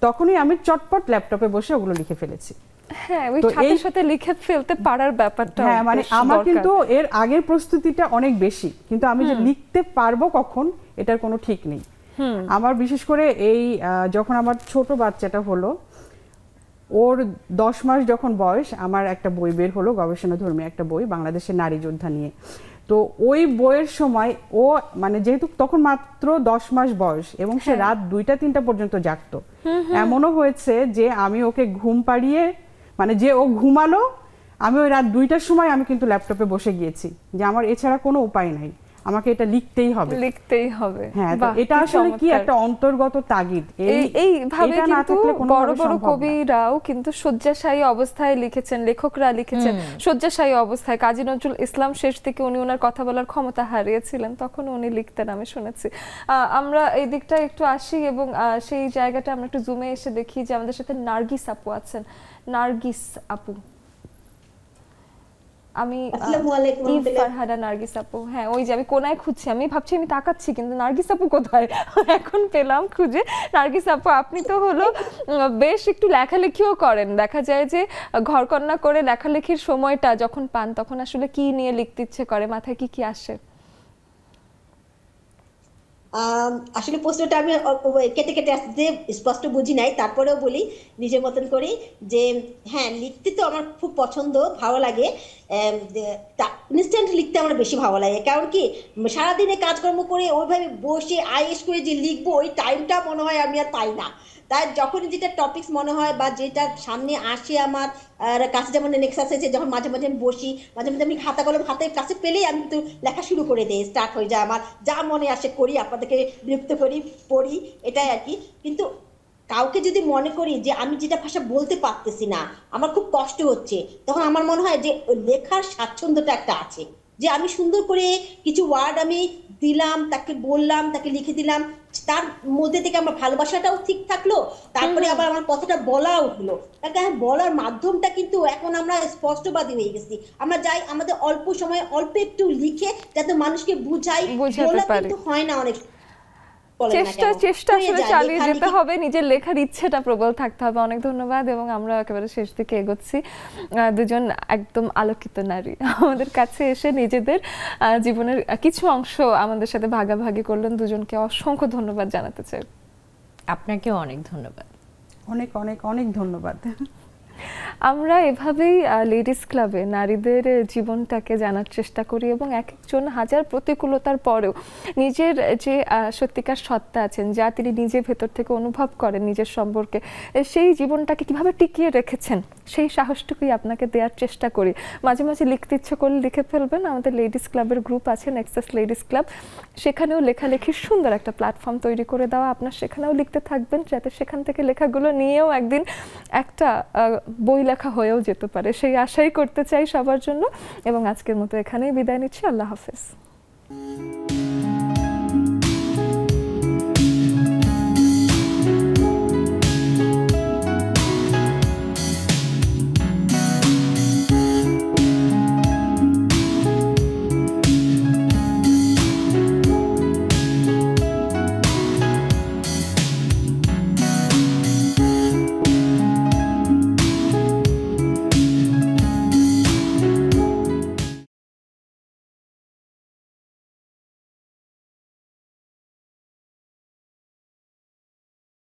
তখনই আমি চটপট ল্যাপটপে বসে ওগুলো লিখে ফেলেছি। হ্যাঁ, ওই সাথে সাথে লিখে ফেলতে পারার ব্যাপারটা। হ্যাঁ, মানে আমার কিন্তু এর আগের প্রস্তুতিটা অনেক বেশি, কিন্তু আমি যে লিখতে পারবো কখন এটার কোনো ঠিক নেই। আমার বিশেষ করে এই যখন আমার ছোট বাচ্চাটা হলো, ওর 10 মাস যখন বয়স, আমার একটা বই বের হলো, গবেষণাধর্মী একটা বই, বাংলাদেশের নারী যোদ্ধা নিয়ে। তো ওই বইয়ের সময় ও মানে যেহেতু তখন মাত্র 10 মাস বয়স, এবং সে রাত 2টা-3টা পর্যন্ত জাগতো। এমনও হয়েছে যে আমি ওকে ঘুম পাড়িয়ে মানে যে ও ঘুমালো, আমি ওই রাত 2টার সময় আমি কিন্তু ল্যাপটপে বসে গিয়েছি, যে আমার এছাড়া কোনো উপায় নাই, আমাকে এটা লিখতেই হবে। হ্যাঁ, তো এটা আসলে কি একটা অন্তর্গত তাগিদ। এইভাবে কিন্তু বড় বড় কবিরাও কিন্তু শয্যাশায়ী অবস্থায় লিখেছেন, লেখকরা লিখেছেন শয্যাশায়ী অবস্থায়। কাজী নজরুল ইসলাম শেষ থেকে উনি ওনার কথা বলার ক্ষমতা হারিয়েছিলেন, তখন উনি লিখতেন, আমি শুনেছি। আমরা এই দিকটা একটু আসি এবং সেই জায়গাটা আমরা একটু জুমে এসে দেখি যে আমাদের সাথে নার্গিস আপু আছেন। নার্গিস আপু, আমি ফারহানা নার্গিস আপু, হ্যাঁ ওই যে আমি কোনায় খুঁজছি, আমি ভাবছি আমি তাকাচ্ছি কিন্তু নার্গিস আপু কোথায়, এখন পেলাম খুঁজে। নার্গিস আপু, আপনি তো হলো বেশ একটু লেখালেখিও করেন, দেখা যায় যে ঘরকন্না করে লেখালেখির সময়টা যখন পান তখন আসলে কি নিয়ে লিখতে ইচ্ছে করে, মাথায় কি কি আসে? আসলে প্রশ্নটা আমি কেটে কেটে আসতে স্পষ্ট বুঝি নাই, তারপরেও বলি নিজের মতন করি যে হ্যাঁ, লিখতে তো আমার খুব পছন্দ, ভালো লাগে। ইনস্ট্যান্ট লিখতে আমার বেশি ভালো লাগে, কারণ কি সারাদিনে কাজকর্ম করে ওইভাবে বসে আয়েস করে যে লিখবো, ওই টাইমটা মনে হয় আমি আর পাই না। তাই যখন যেটা টপিকস মনে হয় বা যেটা সামনে আসে আমার কাছে, যেমন নেক্সট আসে, যখন মাঝে মাঝে আমি বসি, মাঝে মাঝে আমি খাতা কলম হাতের কাছে পেলেই আমি কিন্তু লেখা শুরু করে দিই, স্টার্ট হয়ে যায় আমার, যা মনে আসে করি, আপনাদেরকে বিরক্ত করি, পড়ি, এটাই আর কি। কিন্তু কাউকে যদি মনে করি যে আমি যেটা ভাষা বলতে পারতেছি না, আমার খুব কষ্ট হচ্ছে, তখন আমার মনে হয় যে লেখার স্বাচ্ছন্দ্যটা একটা আছে, যে আমি সুন্দর করে কিছু ওয়ার্ড আমি দিলাম, তাকে বললাম, তাকে লিখে দিলাম, তার মধ্যে থেকে আমার ভালোবাসাটাও ঠিক থাকলো, তারপরে আবার আমার কথাটা বলাও হলো। তাকে বলার মাধ্যমটা কিন্তু এখন আমরা স্পষ্টবাদী হয়ে গেছি। আমরা যাই আমাদের অল্প সময়ে অল্প একটু লিখে যাতে মানুষকে বুঝাই, বলা কিন্তু হয় না অনেক। চেষ্টা আসলে চালিয়ে যেতে হবে, নিজের লেখার ইচ্ছেটা প্রবল থাকতে হবে। অনেক ধন্যবাদ। এবং আমরা একেবারে শেষ দিকে এগোচ্ছি। দুজন একদম আলোকিত নারী আমাদের কাছে এসে নিজেদের জীবনের কিছু অংশ আমাদের সাথে ভাগাভাগি করলেন। দুজনকে অসংখ্য ধন্যবাদ জানাতে চাই। আপনাকেও অনেক ধন্যবাদ। অনেক অনেক অনেক ধন্যবাদ। আমরা এভাবেই লেডিস ক্লাবে নারীদের জীবনটাকে জানার চেষ্টা করি এবং এক একজন হাজার প্রতিকূলতার পরেও নিজের যে সত্যিকার সত্তা আছেন, যা তিনি নিজে ভেতর থেকে অনুভব করেন নিজের সম্পর্কে, সেই জীবনটাকে কিভাবে টিকিয়ে রেখেছেন সেই সাহসটুকুই আপনাকে দেওয়ার চেষ্টা করি। মাঝে মাঝে লিখতে ইচ্ছে করলে লিখে ফেলবেন। আমাদের লেডিস ক্লাবের গ্রুপ আছে নেক্সাস লেডিস ক্লাব, সেখানেও লেখালেখির সুন্দর একটা প্ল্যাটফর্ম তৈরি করে দেওয়া। আপনার সেখানেও লিখতে থাকবেন যাতে সেখান থেকে লেখাগুলো নিয়েও একদিন একটা বই লেখা হয়েও যেতে পারে, সেই আশাই করতে চাই সবার জন্য। এবং আজকের মতো এখানেই বিদায় নিচ্ছি। আল্লাহ হাফেজ।